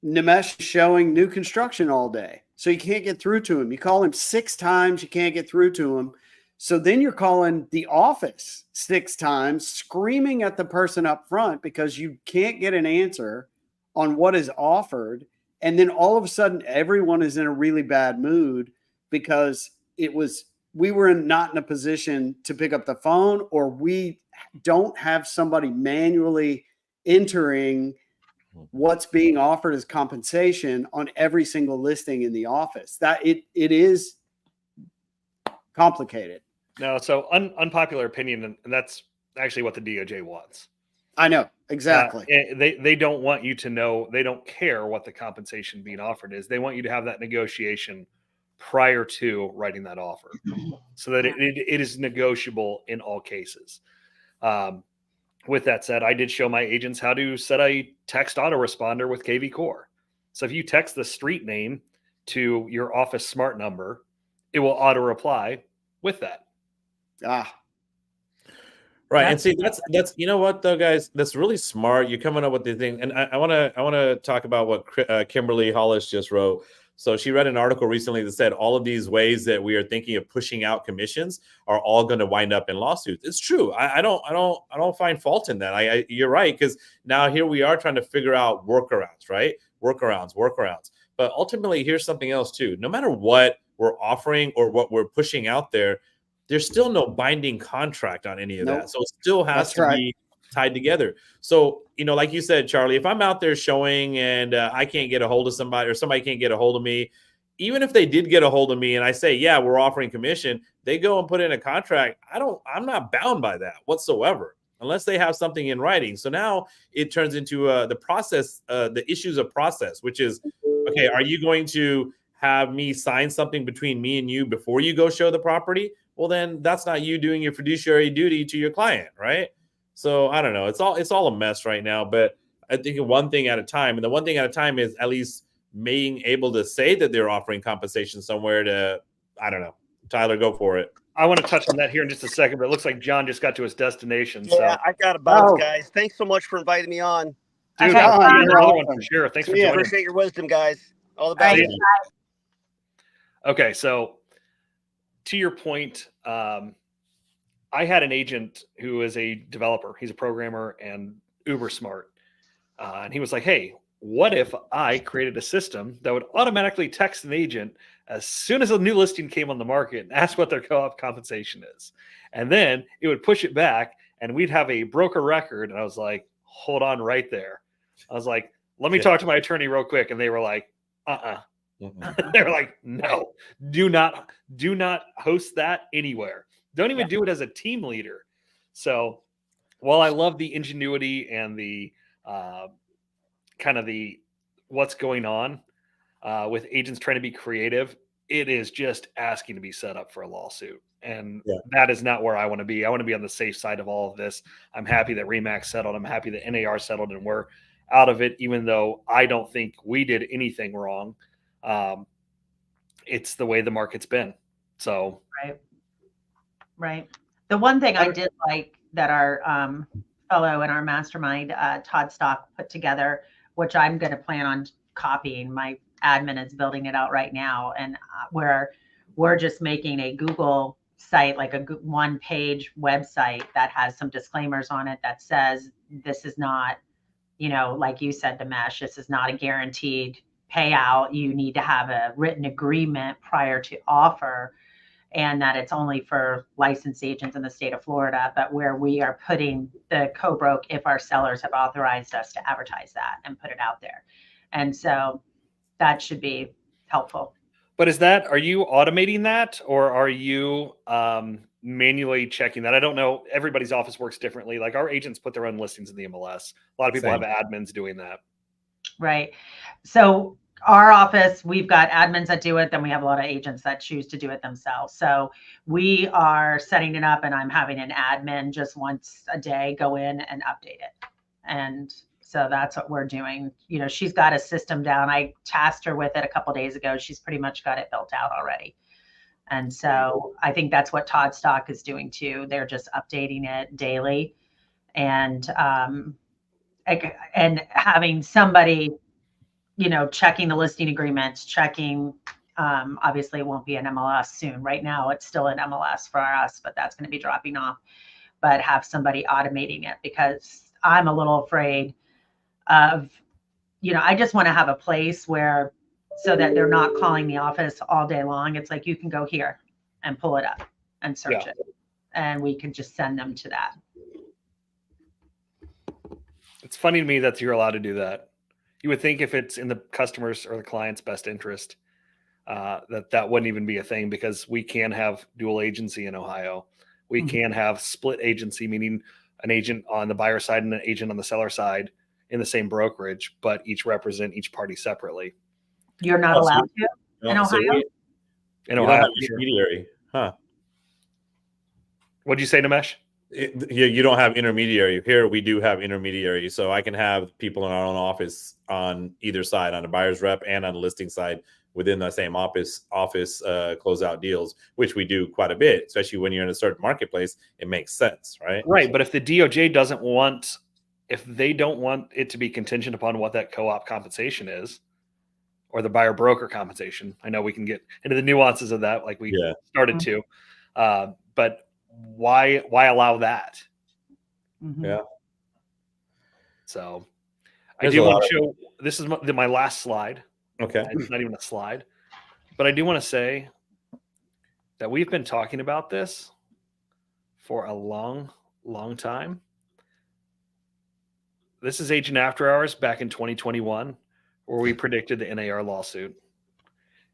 Nimesh is showing new construction all day. So you can't get through to him. You call him 6 times, you can't get through to him. So then you're calling the office 6 times, screaming at the person up front because you can't get an answer on what is offered. And then all of a sudden, everyone is in a really bad mood because we were not in a position to pick up the phone, or we don't have somebody manually entering what's being offered as compensation on every single listing in the office. That it is complicated. No, so unpopular opinion, and that's actually what the DOJ wants. I know exactly. They don't want you to know. They don't care what the compensation being offered is. They want you to have that negotiation prior to writing that offer, so that it is negotiable in all cases. With that said, I did show my agents how to set a text autoresponder with KV Core. So if you text the street name to your office smart number, it will auto reply with that. Right. And see, that's you know what though, guys, that's really smart. You're coming up with the thing. And I want to talk about what Kimberly Hollis just wrote. So she read an article recently that said all of these ways that we are thinking of pushing out commissions are all going to wind up in lawsuits. It's true. I don't find fault in that. You're right, because now here we are trying to figure out workarounds, right? Workarounds. But ultimately, here's something else too. No matter what we're offering or what we're pushing out there, there's still no binding contract on any of that. So it still has to be tied together. So, like you said, Charlie, if I'm out there showing and I can't get a hold of somebody, or somebody can't get a hold of me, even if they did get a hold of me and I say, yeah, we're offering commission, they go and put in a contract. I'm not bound by that whatsoever, unless they have something in writing. So now it turns into the process, the issues of process, which is, okay, are you going to have me sign something between me and you before you go show the property? Well, then that's not you doing your fiduciary duty to your client, right? So I don't know. It's all a mess right now, but I think one thing at a time. And the one thing at a time is at least being able to say that they're offering compensation somewhere to, I don't know. Tyler, go for it. I want to touch on that here in just a second, but it looks like John just got to his destination. Yeah, So I got a bounce, guys. Thanks so much for inviting me on. dude, Okay, another one for sure. Thanks for joining. Appreciate your wisdom, guys. All the All best. right. Okay, so to your point, I had an agent who is a developer. He's a programmer and uber smart. And he was like, hey, what if I created a system that would automatically text an agent as soon as a new listing came on the market and ask what their co-op compensation is? And then it would push it back and we'd have a broker record. And I was like, hold on right there. I was like, let me talk to my attorney real quick. And they were like, they were like, no, do not host that anywhere. Don't even do it as a team leader. So while I love the ingenuity and the kind of the what's going on with agents trying to be creative, it is just asking to be set up for a lawsuit. And that is not where I want to be. I want to be on the safe side of all of this. I'm happy that RE/MAX settled. I'm happy that NAR settled and we're out of it, even though I don't think we did anything wrong. It's the way the market's been. So Right. The one thing I did like that our fellow in our mastermind, Todd Stock, put together, which I'm going to plan on copying. My admin is building it out right now, and where we're just making a Google site, like a one-page website that has some disclaimers on it that says this is not, like you said, Nimesh, this is not a guaranteed payout. You need to have a written agreement prior to offer, and that it's only for licensed agents in the state of Florida, but where we are putting the co-broke if our sellers have authorized us to advertise that and put it out there. And so that should be helpful. But are you automating that, or are you manually checking that? I don't know. Everybody's office works differently. Like our agents put their own listings in the MLS. A lot of people have admins doing that. Right. So our office, we've got admins that do it. Then we have a lot of agents that choose to do it themselves. So we are setting it up, and I'm having an admin just once a day go in and update it. And so that's what we're doing. You know, she's got a system down. I tasked her with it a couple of days ago. She's pretty much got it built out already. And so I think that's what Todd Stock is doing too. They're just updating it daily, and having somebody, you know, checking the listing agreements, checking, obviously it won't be an MLS soon. Right now it's still an MLS for us, but that's going to be dropping off. But have somebody automating it, because I'm a little afraid of, you know, I just want to have a place where, so that they're not calling the office all day long. It's like, you can go here and pull it up and search it, and we can just send them to that. It's funny to me that you're allowed to do that. You would think if it's in the customer's or the client's best interest, that wouldn't even be a thing, because we can have dual agency in Ohio. We can have split agency, meaning an agent on the buyer side and an agent on the seller side in the same brokerage, but each represent each party separately. You're not allowed to in Ohio? In you Ohio, don't have intermediary, huh? What'd you say, Namesh? You don't have intermediary. Here we do have intermediary, so I can have people in our own office on either side, on the buyer's rep and on the listing side, within the same office close out deals, which we do quite a bit, especially when you're in a certain marketplace. It makes sense, right? Right, but if the DOJ doesn't want, if they don't want it to be contingent upon what that co-op compensation is, or the buyer broker compensation, I know we can get into the nuances of that, like we started to, but why allow that? Yeah. So There's I do a want lot to show, this is my last slide. Okay. It's not even a slide, but I do want to say that we've been talking about this for a long, long time. This is Agent After Hours back in 2021, where we predicted the NAR lawsuit.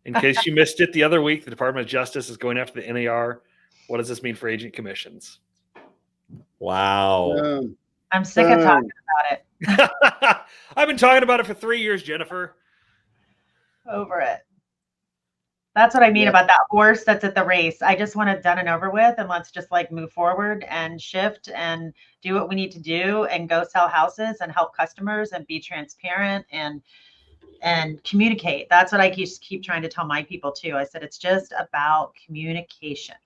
In case you missed it the other week, the Department of Justice is going after the NAR. What does this mean for agent commissions? Wow. I'm sick of talking about it. I've been talking about it for 3 years, Jennifer. Over it. That's what I mean about that horse that's at the race. I just want it done and over with, and let's just like move forward and shift and do what we need to do and go sell houses and help customers and be transparent and communicate. That's what I keep trying to tell my people too. I said, it's just about communication.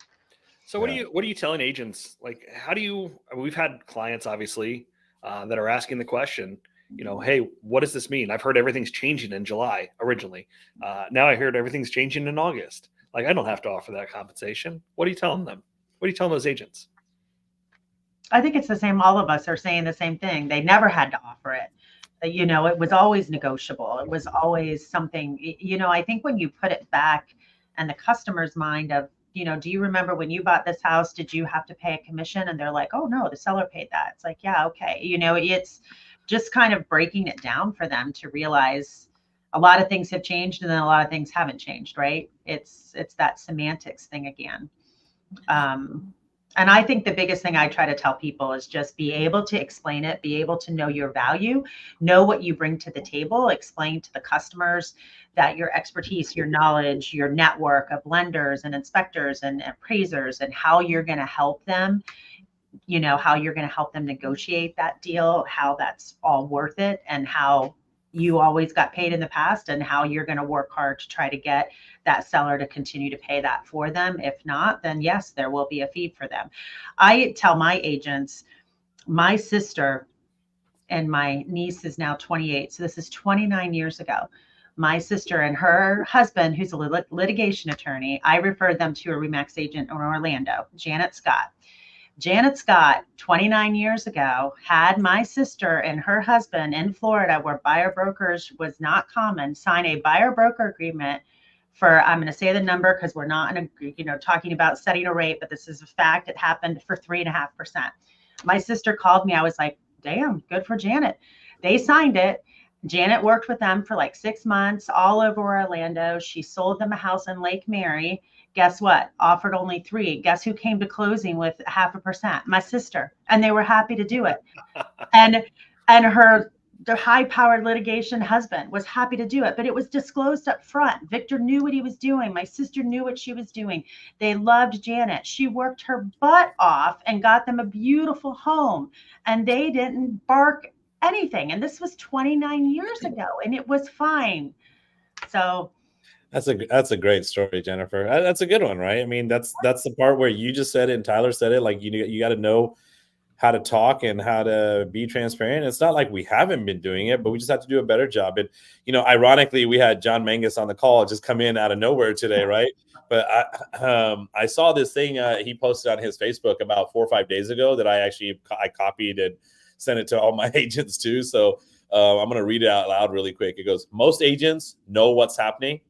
So what are you telling agents? Like, how do you, I mean, we've had clients obviously that are asking the question, you know, hey, what does this mean? I've heard everything's changing in July originally. Now I heard everything's changing in August. Like, I don't have to offer that compensation. What are you telling them? What are you telling those agents? I think it's the same. All of us are saying the same thing. They never had to offer it. You know, it was always negotiable. It was always something, you know, I think when you put it back in the customer's mind of, you know, do you remember when you bought this house, did you have to pay a commission? And they're like, oh no, the seller paid that. It's like, yeah, okay. You know, it's just kind of breaking it down for them to realize a lot of things have changed and then a lot of things haven't changed, right? It's that semantics thing again. And I think the biggest thing I try to tell people is just be able to explain it, be able to know your value, know what you bring to the table, explain to the customers that your expertise, your knowledge, your network of lenders and inspectors and appraisers, and how you're going to help them, you know, how you're going to help them negotiate that deal, how that's all worth it, and how you always got paid in the past, and how you're going to work hard to try to get that seller to continue to pay that for them. If not, then yes, there will be a fee for them. I tell my agents, my sister and my niece is now 28. So this is 29 years ago. My sister and her husband, who's a litigation attorney, I referred them to a RE/MAX agent in Orlando, Janet Scott. Janet Scott, 29 years ago, had my sister and her husband in Florida, where buyer brokers was not common, sign a buyer broker agreement for, I'm going to say the number because we're not in a, you know, talking about setting a rate, but this is a fact. It happened for 3.5%. My sister called me. I was like, damn, good for Janet. They signed it. Janet worked with them for like 6 months all over Orlando. She sold them a house in Lake Mary. Guess what? Offered only 3. Guess who came to closing with 0.5%? My sister. And they were happy to do it. And her the high-powered litigation husband was happy to do it, but it was disclosed up front. Victor knew what he was doing. My sister knew what she was doing. They loved Janet. She worked her butt off and got them a beautiful home, and they didn't bark anything. And this was 29 years ago, and it was fine. So That's a great story, Jennifer. That's a good one, right? I mean, that's the part where you just said it and Tyler said it. Like you got to know how to talk and how to be transparent. It's not like we haven't been doing it, but we just have to do a better job. And ironically, we had John Mangus on the call just come in out of nowhere today, right? But I saw this thing he posted on his Facebook about 4 or 5 days ago that I copied and sent it to all my agents too. So I'm going to read it out loud really quick. It goes, most agents know what's happening.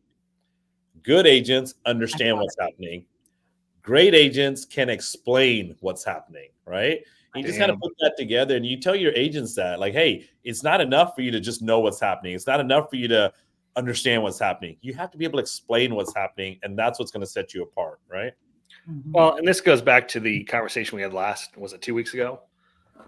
Good agents understand what's happening. Great agents can explain what's happening, right? You just got to put that together, and you tell your agents that, like, hey, it's not enough for you to just know what's happening. It's not enough for you to understand what's happening. You have to be able to explain what's happening, and that's what's going to set you apart, right? Well, and this goes back to the conversation we had was it 2 weeks ago?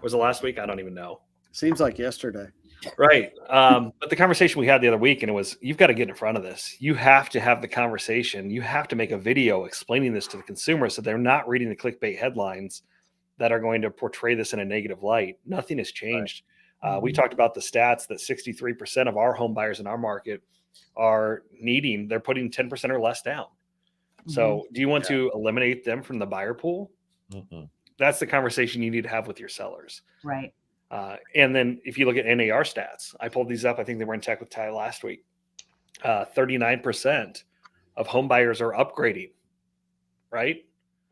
Was it last week? I don't even know. Seems like yesterday. Right. But the conversation we had the other week, and it was, you've got to get in front of this. You have to have the conversation. You have to make a video explaining this to the consumer so they're not reading the clickbait headlines that are going to portray this in a negative light. Nothing has changed. Right. We talked about the stats that 63% of our home buyers in our market they're putting 10% or less down. So do you want to eliminate them from the buyer pool? That's the conversation you need to have with your sellers. right. And then if you look at NAR stats, I pulled these up. I think they were in Tech with Ty last week. 39% of home buyers are upgrading, right?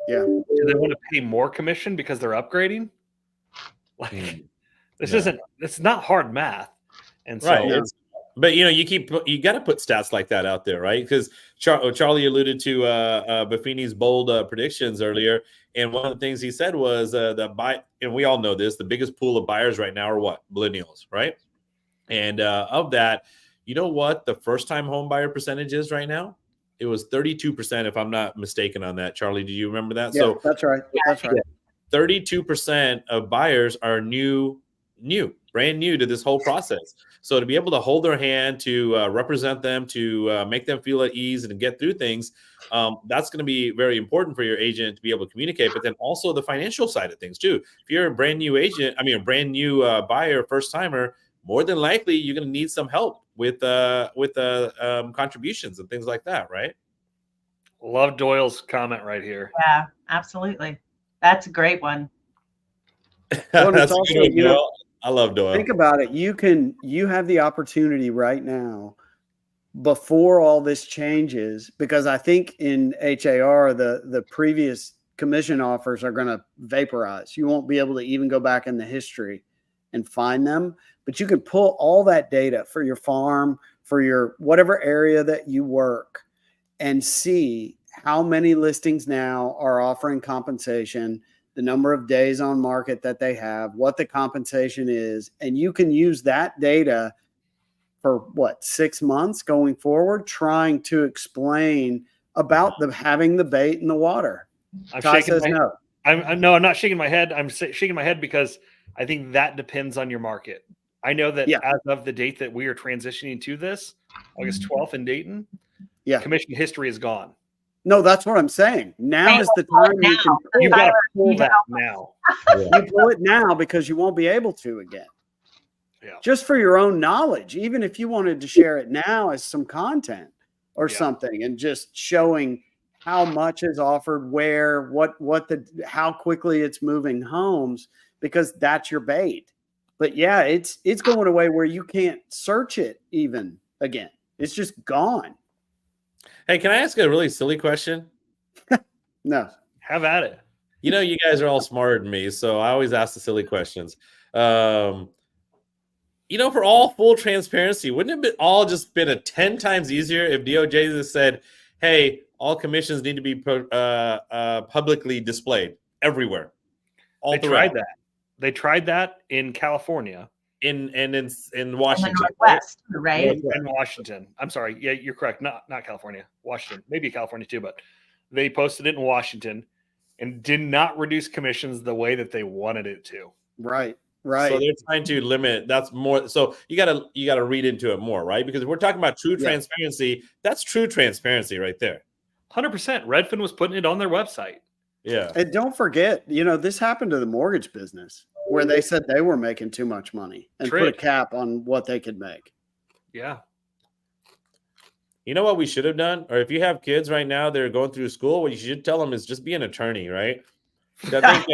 Yeah. Do they want to pay more commission because they're upgrading? Like it's not hard math. And so, right. But you got to put stats like that out there, right? Because Charlie alluded to Buffini's bold predictions earlier, and one of the things he said was and we all know this, the biggest pool of buyers right now are what? Millennials, right? And of that, you know what the first-time home buyer percentage is right now? It was 32%, if I'm not mistaken on that. Charlie, do you remember that? Yeah, so that's right. That's right. 32% of buyers are brand new to this whole process. So to be able to hold their hand, to represent them, to make them feel at ease and get through things, that's going to be very important for your agent to be able to communicate. But then also the financial side of things too. If you're a brand new buyer, first timer, more than likely you're going to need some help with contributions and things like that, right? Love Doyle's comment right here. Yeah, absolutely. That's a great one. That's also, I love Doyle. Think about it. You have the opportunity right now before all this changes, because I think in HAR, the previous commission offers are going to vaporize. You won't be able to even go back in the history and find them, but you can pull all that data for your farm, for your whatever area that you work, and see how many listings now are offering compensation, the number of days on market that they have, what the compensation is. And you can use that data for 6 months going forward, trying to explain about having the bait in the water. Ty says no. I'm not shaking my head. I'm shaking my head because I think that depends on your market. I know that as of the date that we are transitioning to this, August 12th in Dayton, commission history is gone. No, that's what I'm saying. Now is the time you got to pull that now. You pull it now because you won't be able to again. Yeah. Just for your own knowledge, even if you wanted to share it now as some content or something, and just showing how much is offered, where, how quickly it's moving homes, because that's your bait. But it's going away where you can't search it even again. It's just gone. Hey, can I ask a really silly question? No. Have at it. You guys are all smarter than me, so I always ask the silly questions. For all full transparency, wouldn't it have all just been a 10 times easier if DOJ just said, hey, all commissions need to be publicly displayed everywhere? They tried that in California. In Washington, Northwest, right? In Washington. I'm sorry. Yeah, you're correct. Not California, Washington. Maybe California too, but they posted it in Washington and did not reduce commissions the way that they wanted it to. Right. Right. So they're trying to limit. That's more. So you gotta read into it more, right? Because if we're talking about true Yeah. transparency, that's true transparency right there. 100%. Redfin was putting it on their website. Yeah. And don't forget, this happened to the mortgage business where they said they were making too much money and put a Trick. cap on what they could make. Yeah. You know what we should have done? Or if you have kids right now, they're going through school, what you should tell them is just be an attorney, right? I think,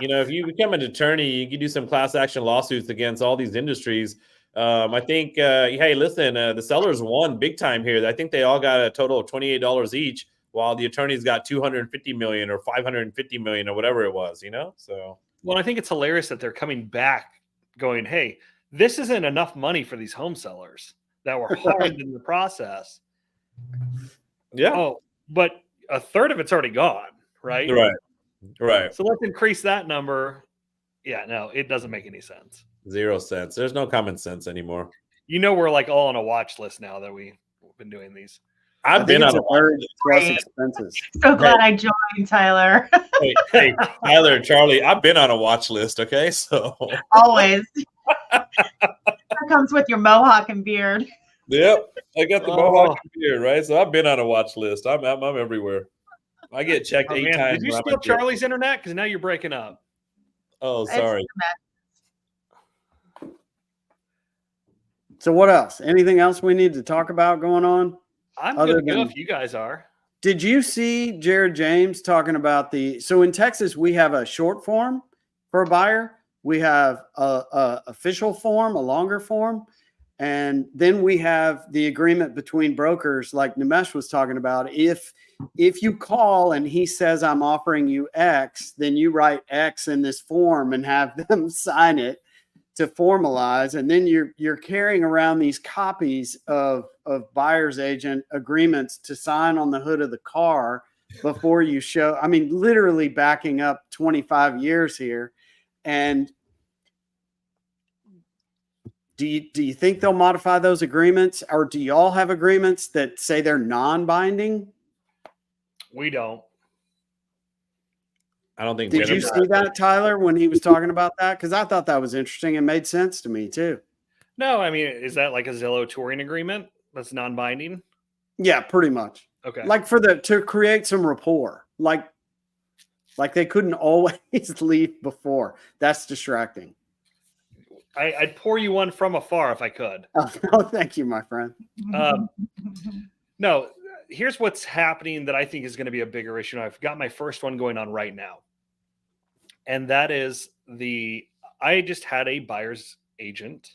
if you become an attorney, you can do some class action lawsuits against all these industries. I think, hey, listen, the sellers won big time here. I think they all got a total of $28 each, while the attorneys got $250 million or $550 million or whatever it was, So, well, I think it's hilarious that they're coming back going, hey, this isn't enough money for these home sellers that were harmed in the process. yeah. Oh, but a third of it's already gone, right? Right. So let's increase that number. Yeah, no, it doesn't make any sense. 0 cents. There's no common sense anymore. We're like all on a watch list now that we've been doing these. I've been on a very plus Great. expenses. So glad I joined, Tyler. hey, Tyler, Charlie, I've been on a watch list. Okay, so Always. That comes with your mohawk and beard. yep, I got the Oh. mohawk beard, right? So I've been on a watch list. I'm everywhere. I get checked Oh, 8 man, times. did you when I'm steal at the- Charlie's internet? Because now you're breaking up. Oh, It's sorry. the best. So what else? Anything else we need to talk about going on? I'm Other good to go than- if you guys are. Did you see Jared James talking about so in Texas, we have a short form for a buyer. We have a official form, a longer form. And then we have the agreement between brokers, like Nimesh was talking about. If you call and he says, I'm offering you X, then you write X in this form and have them sign it to formalize. And then you're carrying around these copies of buyer's agent agreements to sign on the hood of the car before you show. I mean, literally backing up 25 years here. And do you think they'll modify those agreements, or do y'all have agreements that say they're non-binding? We don't. I don't think. Did you Jennifer- see that, Tyler, when he was talking about that? Because I thought that was interesting and made sense to me too. No, I mean, is that like a Zillow touring agreement that's non-binding? Yeah, pretty much. Okay. Like to create some rapport, like they couldn't always leave before. That's distracting. I'd pour you one from afar if I could. Oh, thank you, my friend. No, here's what's happening that I think is going to be a bigger issue. I've got my first one going on right now. And that is I just had a buyer's agent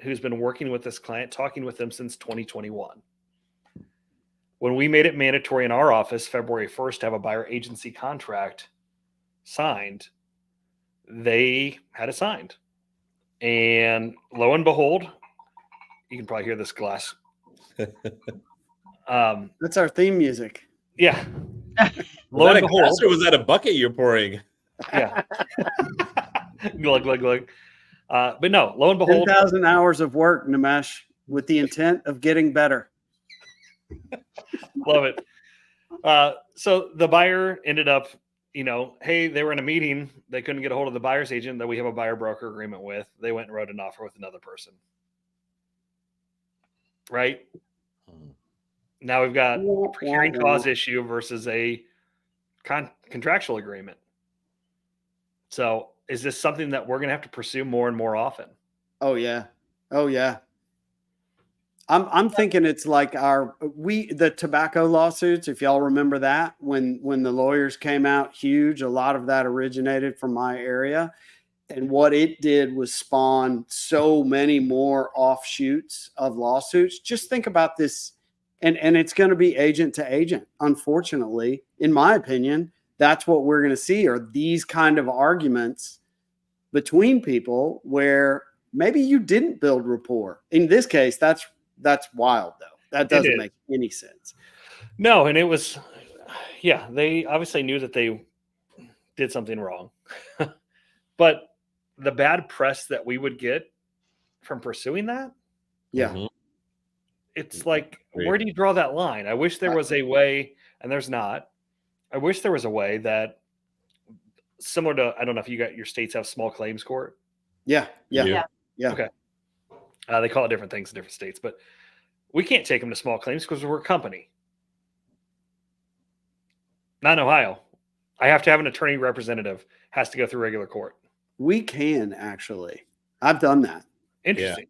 who's been working with this client, talking with them since 2021. When we made it mandatory in our office, February 1st, to have a buyer agency contract signed, they had it signed. And lo and behold, you can probably hear this glass. That's our theme music. Yeah. Was Lo that and a glass behold, or was that a bucket you're pouring? yeah. Glug, glug, glug. But no, lo and behold, 10,000 hours of work, Nimesh, with the intent of getting better. love it. So the buyer ended up, hey, they were in a meeting. They couldn't get a hold of the buyer's agent that we have a buyer broker agreement with. They went and wrote an offer with another person. Right? Now we've got a procuring cause issue versus a contractual agreement. So is this something that we're going to have to pursue more and more often? Oh yeah. Oh yeah. I'm thinking it's like the tobacco lawsuits, if y'all remember that, when the lawyers came out huge, a lot of that originated from my area. And what it did was spawn so many more offshoots of lawsuits. Just think about this. And it's going to be agent to agent. Unfortunately, in my opinion, that's what we're going to see, are these kind of arguments between people where maybe you didn't build rapport. In this case, that's wild, though. That doesn't make any sense. No, and it was, yeah, they obviously knew that they did something wrong. But the bad press that we would get from pursuing that, Yeah. Mhm. it's like, Agreed. where do you draw that line? I wish there was a way, and there's not. I wish there was a way that similar to, I don't know if you got your states have small claims court. Yeah. Yeah. Yeah. Yeah. Okay. They call it different things in different states, but we can't take them to small claims because we're a company. Not in Ohio. I have to have an attorney representative, has to go through regular court. We can actually. I've done that. Interesting.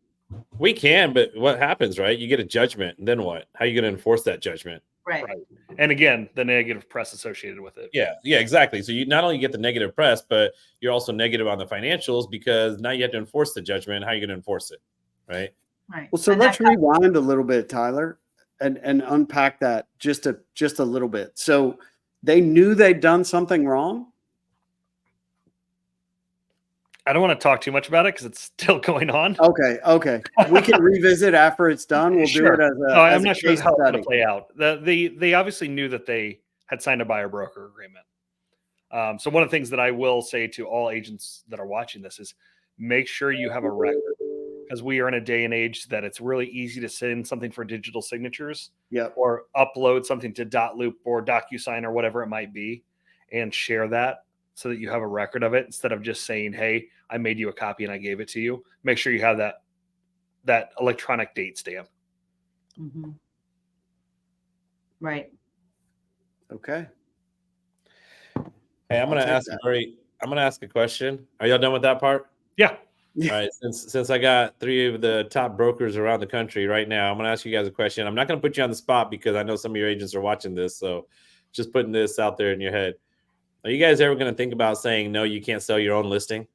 We can, but what happens, right? You get a judgment, and then what? How are you going to enforce that judgment? Right. Right. And again, the negative press associated with it. Yeah, exactly. So you not only get the negative press, but you're also negative on the financials because now you have to enforce the judgment. How are you going to enforce it, right? Right. Well, so And let's that- rewind a little bit, Tyler, and unpack that just a little bit. So they knew they'd done something wrong. I don't want to talk too much about it because it's still going on. Okay. We can revisit after it's done. We'll Sure. do it as a. No, I'm as a not sure case how it's going to study. play out. They obviously knew that they had signed a buyer broker agreement. So one of the things that I will say to all agents that are watching this is make sure you have a record, because we are in a day and age that it's really easy to send something for digital signatures Yep. or upload something to Dotloop or DocuSign or whatever it might be and share that so that you have a record of it instead of just saying, hey, I made you a copy and I gave it to you. Make sure you have that electronic date stamp. Mhm. Right. Okay. Hey, I'm going I'll to take ask that. I'm going to ask a question. Are y'all done with that part? Yeah. All right. Since I got 3 of the top brokers around the country right now, I'm going to ask you guys a question. I'm not going to put you on the spot because I know some of your agents are watching this. So just putting this out there in your head. Are you guys ever going to think about saying, no, you can't sell your own listing?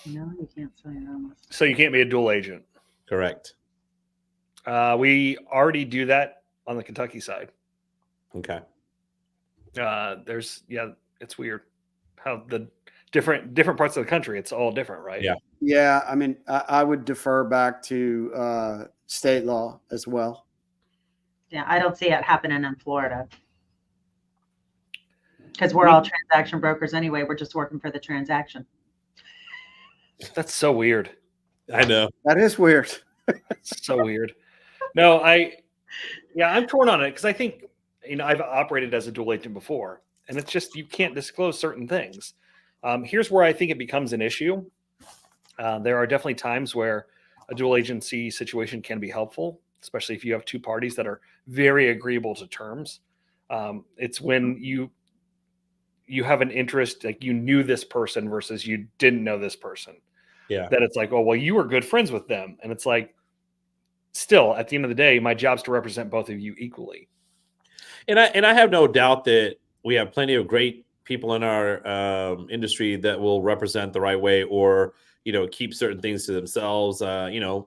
No, you can't say that. So you can't be a dual agent. Correct. We already do that on the Kentucky side. Okay. It's weird how the different parts of the country, it's all different, right? Yeah. Yeah. I mean, I would defer back to state law as well. Yeah, I don't see it happening in Florida. Because we're all transaction brokers anyway. We're just working for the transaction. That's so weird. I know. That is weird. It's so weird. No, I'm torn on it because I think, I've operated as a dual agent before, and it's just you can't disclose certain things. Here's where I think it becomes an issue. There are definitely times where a dual agency situation can be helpful, especially if you have 2 parties that are very agreeable to terms. It's when you have an interest, like you knew this person versus you didn't know this person. Yeah. That it's like, oh, well, you were good friends with them. And it's like, still, at the end of the day, my job's to represent both of you equally. And I have no doubt that we have plenty of great people in our industry that will represent the right way or, keep certain things to themselves, to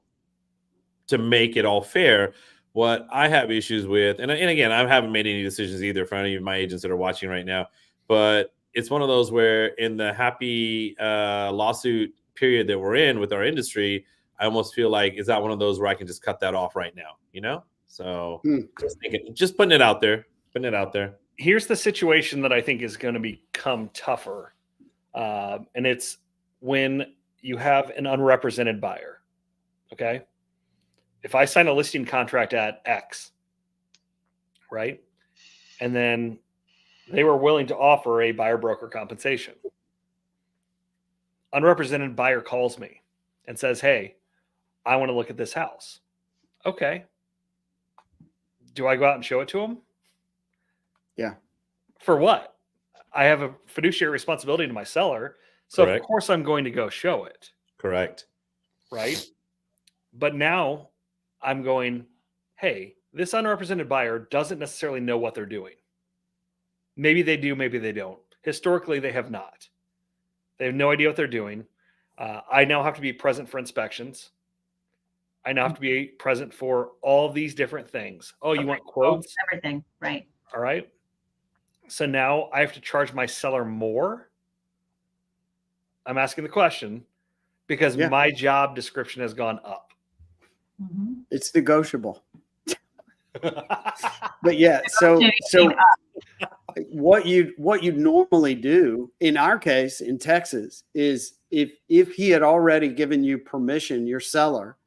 make it all fair. What I have issues with, and again, I haven't made any decisions either for any of my agents that are watching right now, but it's one of those where in the happy lawsuit period that we're in with our industry, I almost feel like, is that one of those where I can just cut that off right now, So just putting it out there. Here's the situation that I think is going to become tougher. And it's when you have an unrepresented buyer. Okay. If I sign a listing contract at X, right? And then they were willing to offer a buyer broker compensation. Unrepresented buyer calls me and says, hey, I want to look at this house. Okay. Do I go out and show it to him? Yeah. For what? I have a fiduciary responsibility to my seller. So Correct. Of course I'm going to go show it. Correct. Right. But now I'm going, hey, this unrepresented buyer doesn't necessarily know what they're doing. Maybe they do, maybe they don't. Historically, they have not. They have no idea what they're doing. I now have to be present for inspections. I now have to be present for all these different things. Oh, you want quotes? Everything. Right. All right. So now I have to charge my seller more. I'm asking the question because my job description has gone up. Mm-hmm. It's negotiable. But yeah, so what you normally do in our case in Texas is if he had already given you permission, your seller,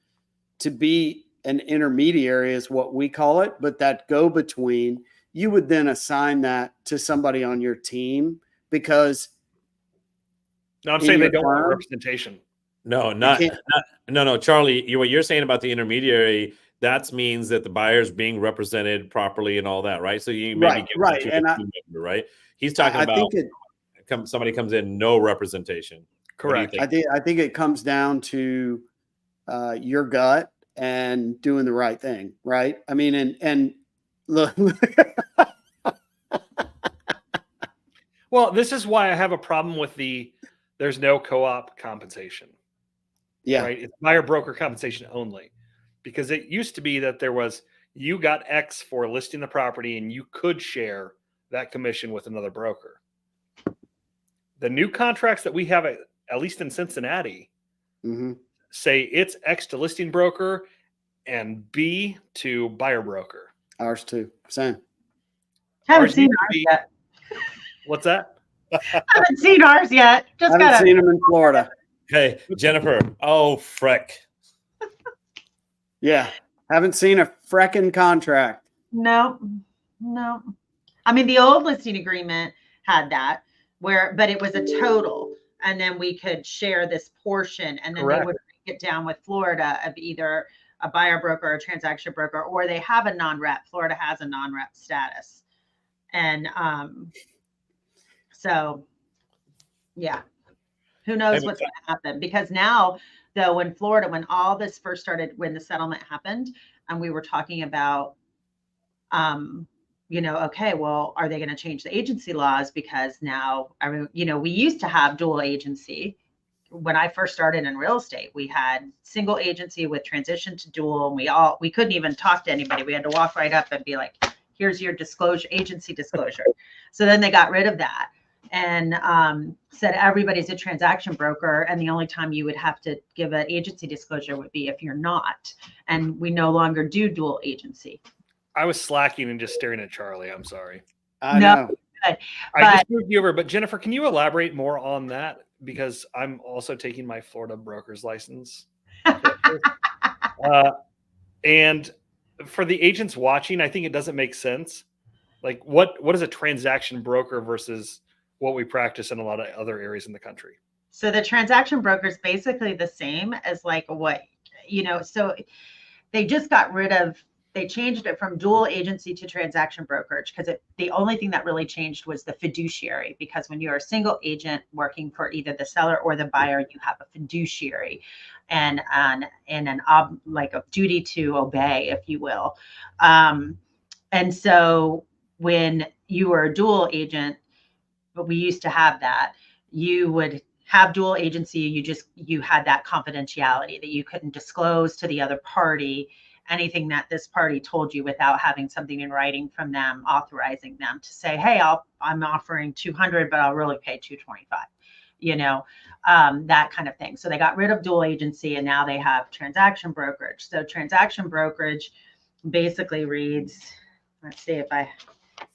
to be an intermediary is what we call it, but that go between, you would then assign that to somebody on your team because No, I'm in saying they your don't want firm? representation. No, can't- no, Charlie. What you're saying about the intermediary, that means that the buyer's being represented properly and all that, right? So you maybe Right, give right. it to And a I- team member, right? He's talking I about think it. somebody comes in, no representation. What do you Correct. think? I think it comes down to your gut and doing the right thing, right? I mean, and look, Well, this is why I have a problem with there's no co-op compensation, yeah, right? It's buyer broker compensation only, because it used to be that you got X for listing the property and you could share that commission with another broker. The new contracts that we have, at least in Cincinnati, hmm say it's X to listing broker and B to buyer broker. ours too. Same. Haven't Ours seen used to ours be- yet. What's that? Haven't seen ours yet. Just Haven't gotta. seen them in Florida. Hey, Jennifer. Oh, frick. Yeah, haven't seen a freckin' contract. No. I mean, the old listing agreement had that but it was a total, and then we could share this portion, and then Correct. they would break it down with Florida of either a buyer broker or a transaction broker, or they have a non-rep. Florida has a non-rep status, and so yeah, who knows Hey, what's going to happen? Because now, though, when all this first started, when the settlement happened, and we were talking about okay, well, are they going to change the agency laws? Because now, we used to have dual agency. When I first started in real estate, we had single agency with transition to dual, and we couldn't even talk to anybody. We had to walk right up and be like, here's your agency disclosure. So then they got rid of that and said everybody's a transaction broker, and the only time you would have to give an agency disclosure would be if you're not. And we no longer do dual agency. I was slacking and just staring at Charlie. I'm sorry. I No. know. I But- just moved you over, but Jennifer, can you elaborate more on that? Because I'm also taking my Florida broker's license. And for the agents watching, I think it doesn't make sense. Like, what is a transaction broker versus what we practice in a lot of other areas in the country? So the transaction broker is basically the same as so they just they changed it from dual agency to transaction brokerage, because the only thing that really changed was the fiduciary, because when you're a single agent working for either the seller or the buyer, you have a fiduciary and like a duty to obey, if you will. And so when you were a dual agent, but we used to have that, you would have dual agency, you had that confidentiality that you couldn't disclose to the other party anything that this party told you without having something in writing from them authorizing them to say, hey, I'm offering 200, but I'll really pay 225, that kind of thing. So they got rid of dual agency, and now they have transaction brokerage. So transaction brokerage basically reads, let's see if I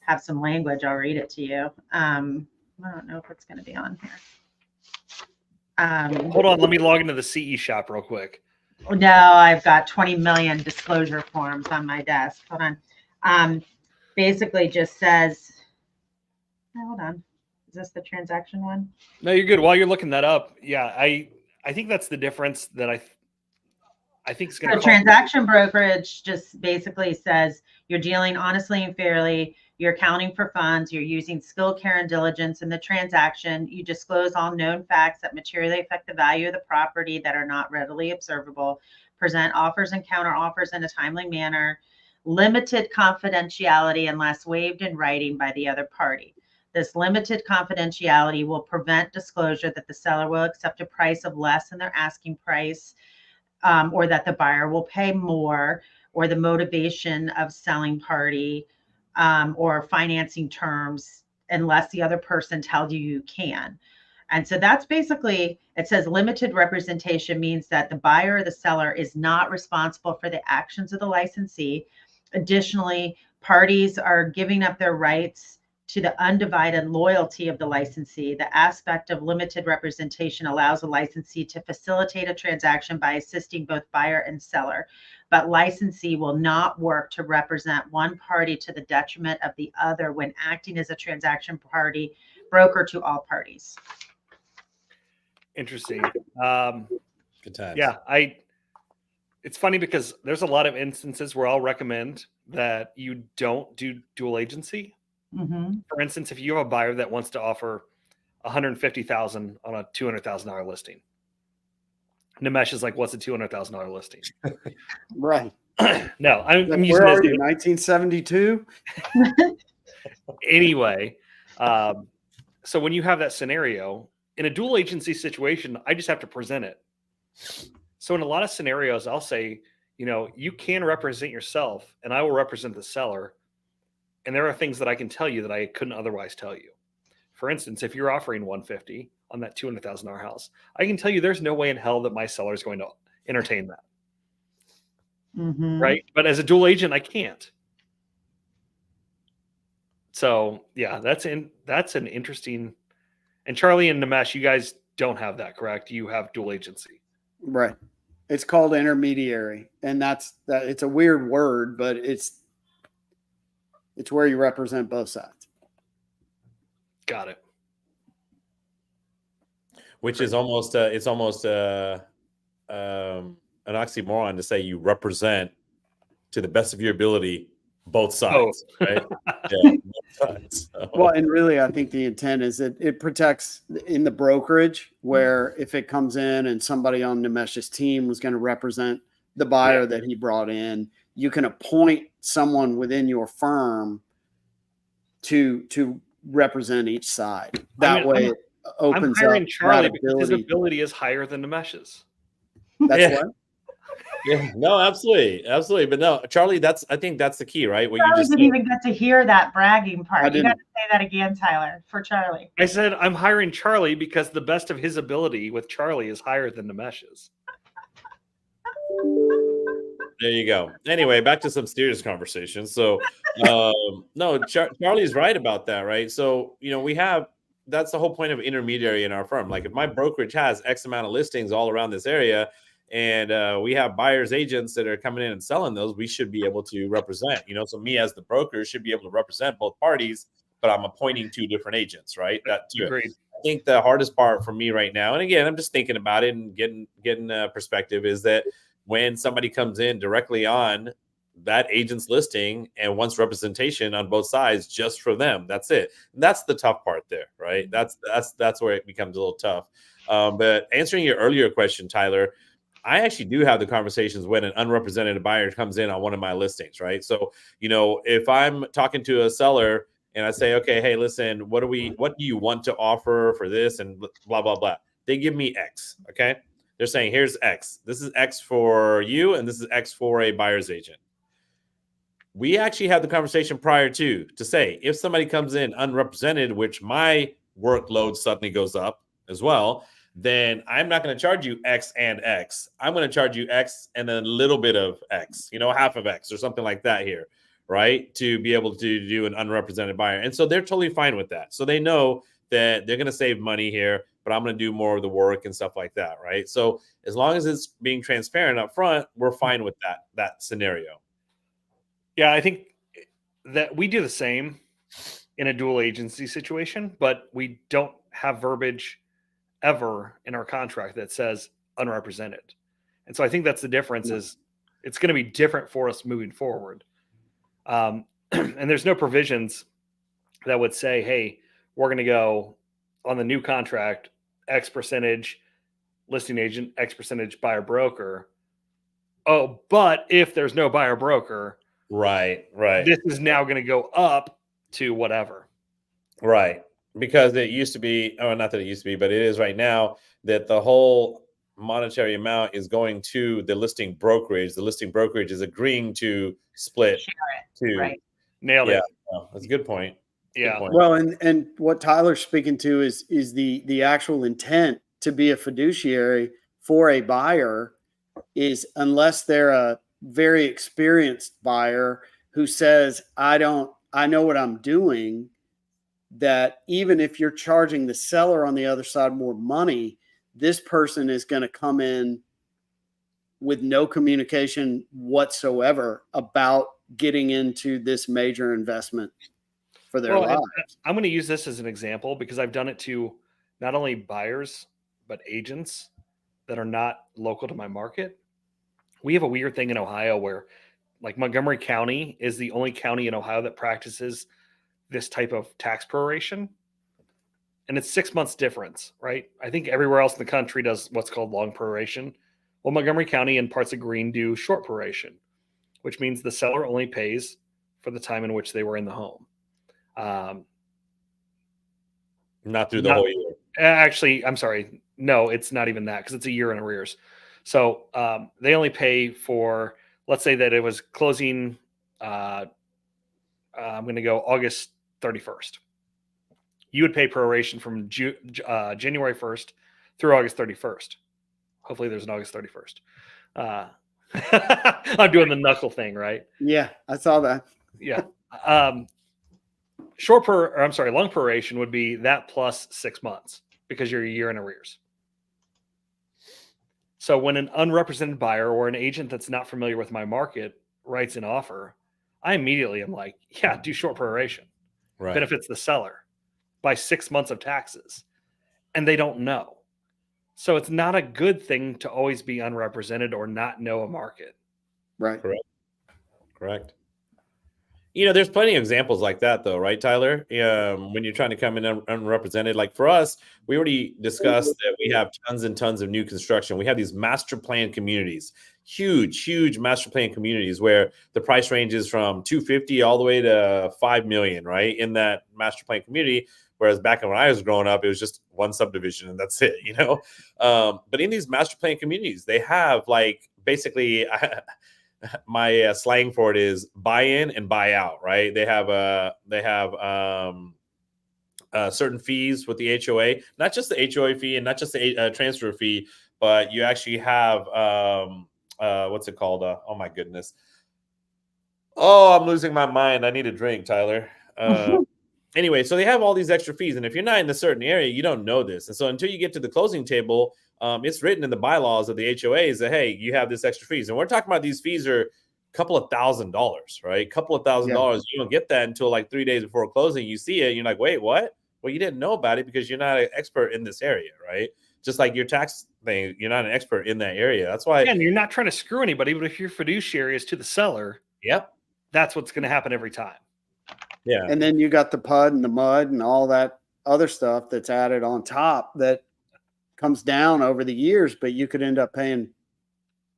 have some language, I'll read it to you. I don't know if it's going to be on here. Hold on, let me log into the CE shop real quick. No, I've got 20 million disclosure forms on my desk. Hold on. Basically just says, hold on. Is this the transaction one? No, you're good. While you're looking that up, yeah, I think that's the difference that I think is going So to transaction brokerage just basically says you're dealing honestly and fairly, you're accounting for funds, you're using skill, care, and diligence in the transaction, you disclose all known facts that materially affect the value of the property that are not readily observable, present offers and counter offers in a timely manner, limited confidentiality unless waived in writing by the other party. This limited confidentiality will prevent disclosure that the seller will accept a price of less than their asking price, or that the buyer will pay more, or the motivation of selling party, or financing terms, unless the other person tells you can. And so that's basically, it says limited representation means that the buyer or the seller is not responsible for the actions of the licensee. Additionally, parties are giving up their rights to the undivided loyalty of the licensee. The aspect of limited representation allows a licensee to facilitate a transaction by assisting both buyer and seller, but licensee will not work to represent one party to the detriment of the other when acting as a transaction party broker to all parties. Interesting. Good times. Yeah, it's funny because there's a lot of instances where I'll recommend that you don't do dual agency. Mm-hmm. For instance, if you have a buyer that wants to offer $150,000 on a $200,000 listing, Nimesh is like, "What's a $200,000 listing?" Right. No, I'm Like, using where this are you? 1972. anyway. So when you have that scenario in a dual agency situation, I just have to present it. So in a lot of scenarios, I'll say, you can represent yourself, and I will represent the seller. And there are things that I can tell you that I couldn't otherwise tell you. For instance, if you're offering $150,000 on that $200,000 house, I can tell you there's no way in hell that my seller is going to entertain that. Mm-hmm. Right? But as a dual agent, I can't. So yeah, that's an interesting. And Charlie and Nimesh, you guys don't have that, correct? You have dual agency. Right. It's called intermediary, and that's that. It's a weird word, but it's where you represent both sides. Got it. Which is almost it's almost an oxymoron to say you represent to the best of your ability both sides, right? Yeah, both sides. So. Well, and really, I think the intent is that it protects in the brokerage, where if it comes in and somebody on Nimesh's team was going to represent the buyer that he brought in, you can appoint someone within your firm to represent each side. That way, it opens I'm hiring up Charlie that because his ability. ability is higher than Nimesh's. That's Yeah. what. Yeah, no, absolutely. But no, Charlie, I think that's the key, right? What you Charlie just didn't said. even get to hear that bragging I part. You got didn't. to say that again, Tyler, for Charlie. I said I'm hiring Charlie because the best of his ability with Charlie is higher than Nimesh's. There you go. Anyway, back to some serious conversation. So, no, Charlie's right about that, right? So, that's the whole point of intermediary in our firm. Like, if my brokerage has X amount of listings all around this area, and we have buyers agents that are coming in and selling those, we should be able to represent. So me as the broker should be able to represent both parties, but I'm appointing two different agents, right? That too. Agreed. I think the hardest part for me right now, and again, I'm just thinking about it and getting perspective, is that when somebody comes in directly on that agent's listing and wants representation on both sides just for them, that's it. And that's the tough part there, right? That's where it becomes a little tough. But answering your earlier question, Tyler, I actually do have the conversations when an unrepresented buyer comes in on one of my listings, right? So, if I'm talking to a seller and I say, okay, hey, listen, what do you want to offer for this? And blah, blah, blah. They give me X, okay? They're saying, here's X. This is X for you, and this is X for a buyer's agent. We actually have the conversation prior to say, if somebody comes in unrepresented, which my workload suddenly goes up as well, then I'm not going to charge you X and X. I'm going to charge you X and then a little bit of X, half of X or something like that here, right? To be able to do an unrepresented buyer. And so they're totally fine with that. So they know that they're going to save money here, but I'm going to do more of the work and stuff like that, right? So as long as it's being transparent up front, we're fine with that scenario. Yeah, I think that we do the same in a dual agency situation, but we don't have verbiage ever in our contract that says unrepresented. And so I think that's the difference. Is it's going to be different for us moving forward. And there's no provisions that would say, hey, we're going to go on the new contract, X percentage listing agent, X percentage buyer broker. Oh, but if there's no buyer broker, right, this is now going to go up to whatever. Right. Because it used to be, not that it used to be, but it is right now, that the whole monetary amount is going to the listing brokerage. The listing brokerage is agreeing to split. Share it. Right. Nailed it. Oh, that's a good point. Yeah. Good point. Well, and what Tyler's speaking to is the actual intent to be a fiduciary for a buyer is, unless they're a very experienced buyer who says, I know what I'm doing, that even if you're charging the seller on the other side more money, this person is going to come in with no communication whatsoever about getting into this major investment for their Well, and lives. I'm going to use this as an example because I've done it to not only buyers, but agents that are not local to my market. We have a weird thing in Ohio where, like, Montgomery County is the only county in Ohio that practices this type of tax proration. And it's 6 months difference, right? I think everywhere else in the country does what's called long proration. Well, Montgomery County and parts of Greene do short proration, which means the seller only pays for the time in which they were in the home. Not through the Not- whole year. Actually, I'm sorry. No, it's not even that because it's a year in arrears. So they only pay for, let's say that it was closing, I'm going to go August 31st. You would pay proration from January 1st through August 31st. Hopefully there's an August 31st. I'm doing the knuckle thing, right? Yeah, I saw that. Yeah. Long proration would be that plus 6 months because you're a year in arrears. So when an unrepresented buyer or an agent that's not familiar with my market writes an offer, I immediately am like, yeah, do short proration. Right. Benefits the seller by 6 months of taxes. And they don't know. So it's not a good thing to always be unrepresented or not know a market. Right. Correct. You know, there's plenty of examples like that, though, right, Tyler? When you're trying to come in unrepresented, like for us, we already discussed that we have tons and tons of new construction. We have these master plan communities, huge master plan communities where the price ranges from $250 all the way to $5 million, right? In that master plan community. Whereas back when I was growing up, it was just one subdivision and that's it, you know? But in these master plan communities, they have like basically my slang for it is buy in and buy out, right? They have certain fees with the HOA, not just the HOA fee and not just the transfer fee, but you actually have what's it called? Oh my goodness! Oh, I'm losing my mind. I need a drink, Tyler. Anyway, so they have all these extra fees, and if you're not in a certain area, you don't know this, and so until you get to the closing table. It's written in the bylaws of the HOAs that, hey, you have this extra fees. And we're talking about these fees are a couple of $1,000s, right? $2,000. Yeah. You don't get that until like 3 days before closing. You see it. And you're like, wait, what? Well, you didn't know about it because you're not an expert in this area, right? Just like your tax thing, you're not an expert in that area. That's why. And you're not trying to screw anybody, but if your fiduciary is to the seller, Yep. that's what's going to happen every time. Yeah. And then you got the PUD and the mud and all that other stuff that's added on top that comes down over the years, but you could end up paying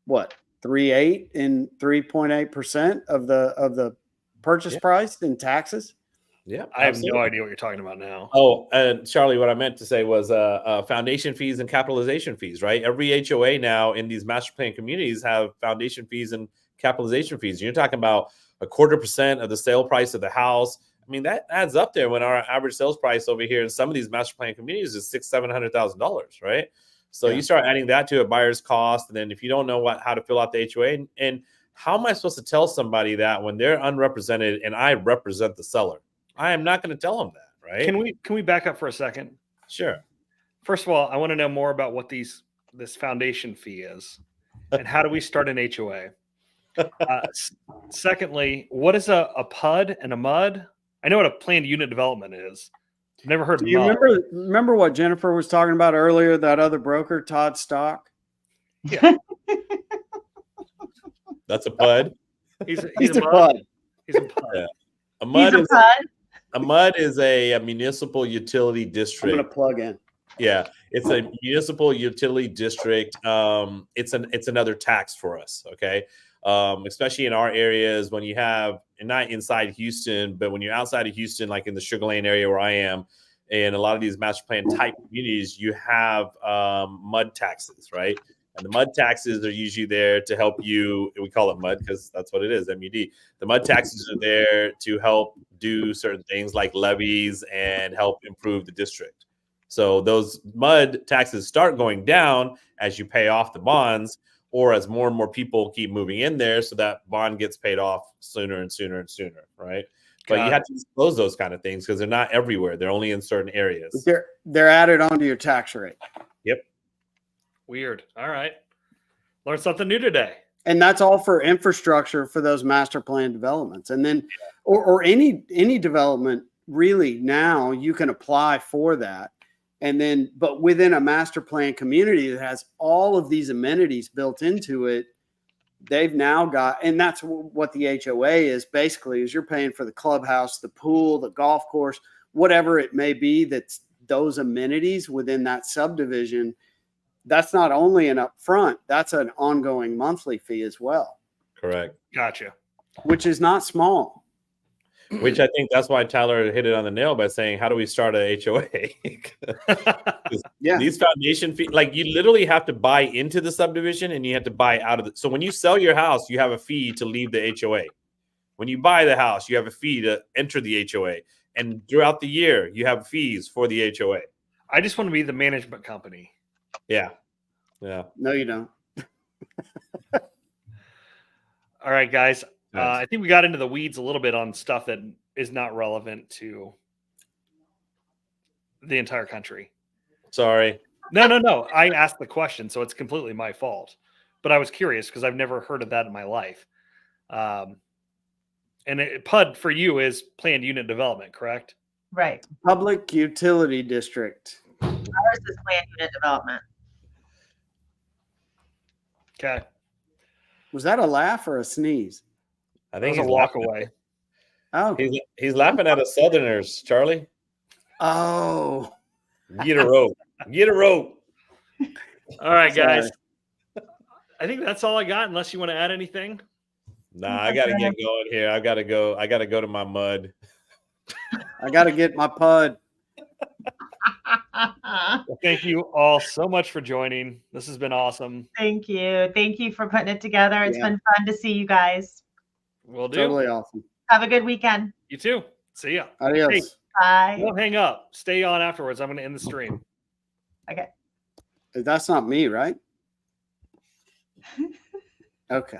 what 3.8 and 3.8% of the purchase price in taxes. Yeah. I have no idea what you're talking about now. Oh, and Charlie, what I meant to say was foundation fees and capitalization fees, right? Every HOA now in these master plan communities have foundation fees and capitalization fees. You're talking about 0.25% of the sale price of the house. I mean, that adds up there when our average sales price over here in some of these master plan communities is $600,000-$700,000, right? So you start adding that to a buyer's cost. And then if you don't know how to fill out the HOA, and how am I supposed to tell somebody that when they're unrepresented and I represent the seller? I am not going to tell them that, right? Can we back up for a second? Sure. First of all, I want to know more about what this foundation fee is and how do we start an HOA? Secondly, what is a PUD and a MUD? I know what a planned unit development is. I've never heard of Do you MUD. remember what Jennifer was talking about earlier? That other broker, Todd Stock. Yeah. That's a PUD. He's He's a a MUD. PUD. He's a PUD. Yeah. A He's MUD a is PUD. a MUD is a municipal utility I'm district. going to plug in. Yeah, it's a municipal utility district. It's another tax for us. Okay. Especially in our areas when you have, and not inside Houston, but when you're outside of Houston, like in the Sugar Land area where I am, and a lot of these master plan type communities, you have MUD taxes, right? And the MUD taxes are usually there to help you. We call it MUD because that's what it is, MUD. The MUD taxes are there to help do certain things like levies and help improve the district. So those MUD taxes start going down as you pay off the bonds, or as more and more people keep moving in there, so that bond gets paid off sooner and sooner and sooner, right? But Got you it. have to disclose those kind of things because they're not everywhere. They're only in certain areas. They're added onto your tax rate. Weird. All right. Learned something new today. And that's all for infrastructure for those master plan developments. And then, or any development really now you can apply for that. And then, but within a master plan community that has all of these amenities built into it, they've now got, and that's what the HOA is basically, is you're paying for the clubhouse, the pool, the golf course, whatever it may be, that's those amenities within that subdivision. That's not only an upfront, that's an ongoing monthly fee as well, Correct. Gotcha. which is not small. Which I think that's why Tyler hit it on the nail by saying, how do we start a HOA? Yeah. These foundation fees, like you literally have to buy into the subdivision and you have to buy out of it. So when you sell your house, you have a fee to leave the HOA. When you buy the house, you have a fee to enter the HOA. And throughout the year, you have fees for the HOA. I just want to be the management company. Yeah. Yeah. No, you don't. All right, guys. Nice. I think we got into the weeds a little bit on stuff that is not relevant to the entire country. Sorry. No. I asked the question, so it's completely my fault. But I was curious because I've never heard of that in my life. And PUD for you is planned unit development, correct? Right. Public utility district. Ours is planned unit development. Okay. Was that a laugh or a sneeze? I That think was a he's walk laughing. away. Oh, He's laughing at us Southerners, Charlie. oh, Get a rope. Get a rope. All right, Sorry. guys. I think that's all I got, unless you want to add anything. Nah, I gotta get going here. I gotta go to my mud. I got to get my PUD. Thank you all so much for joining. This has been awesome. Thank you. Thank you for putting it together. It's Yeah. been fun to see you guys. We'll do. Totally awesome. Have a good weekend. You too. See ya. Adios. Hey. Bye. Don't hang up. Stay on afterwards. I'm going to end the stream. Okay. That's not me, right? Okay.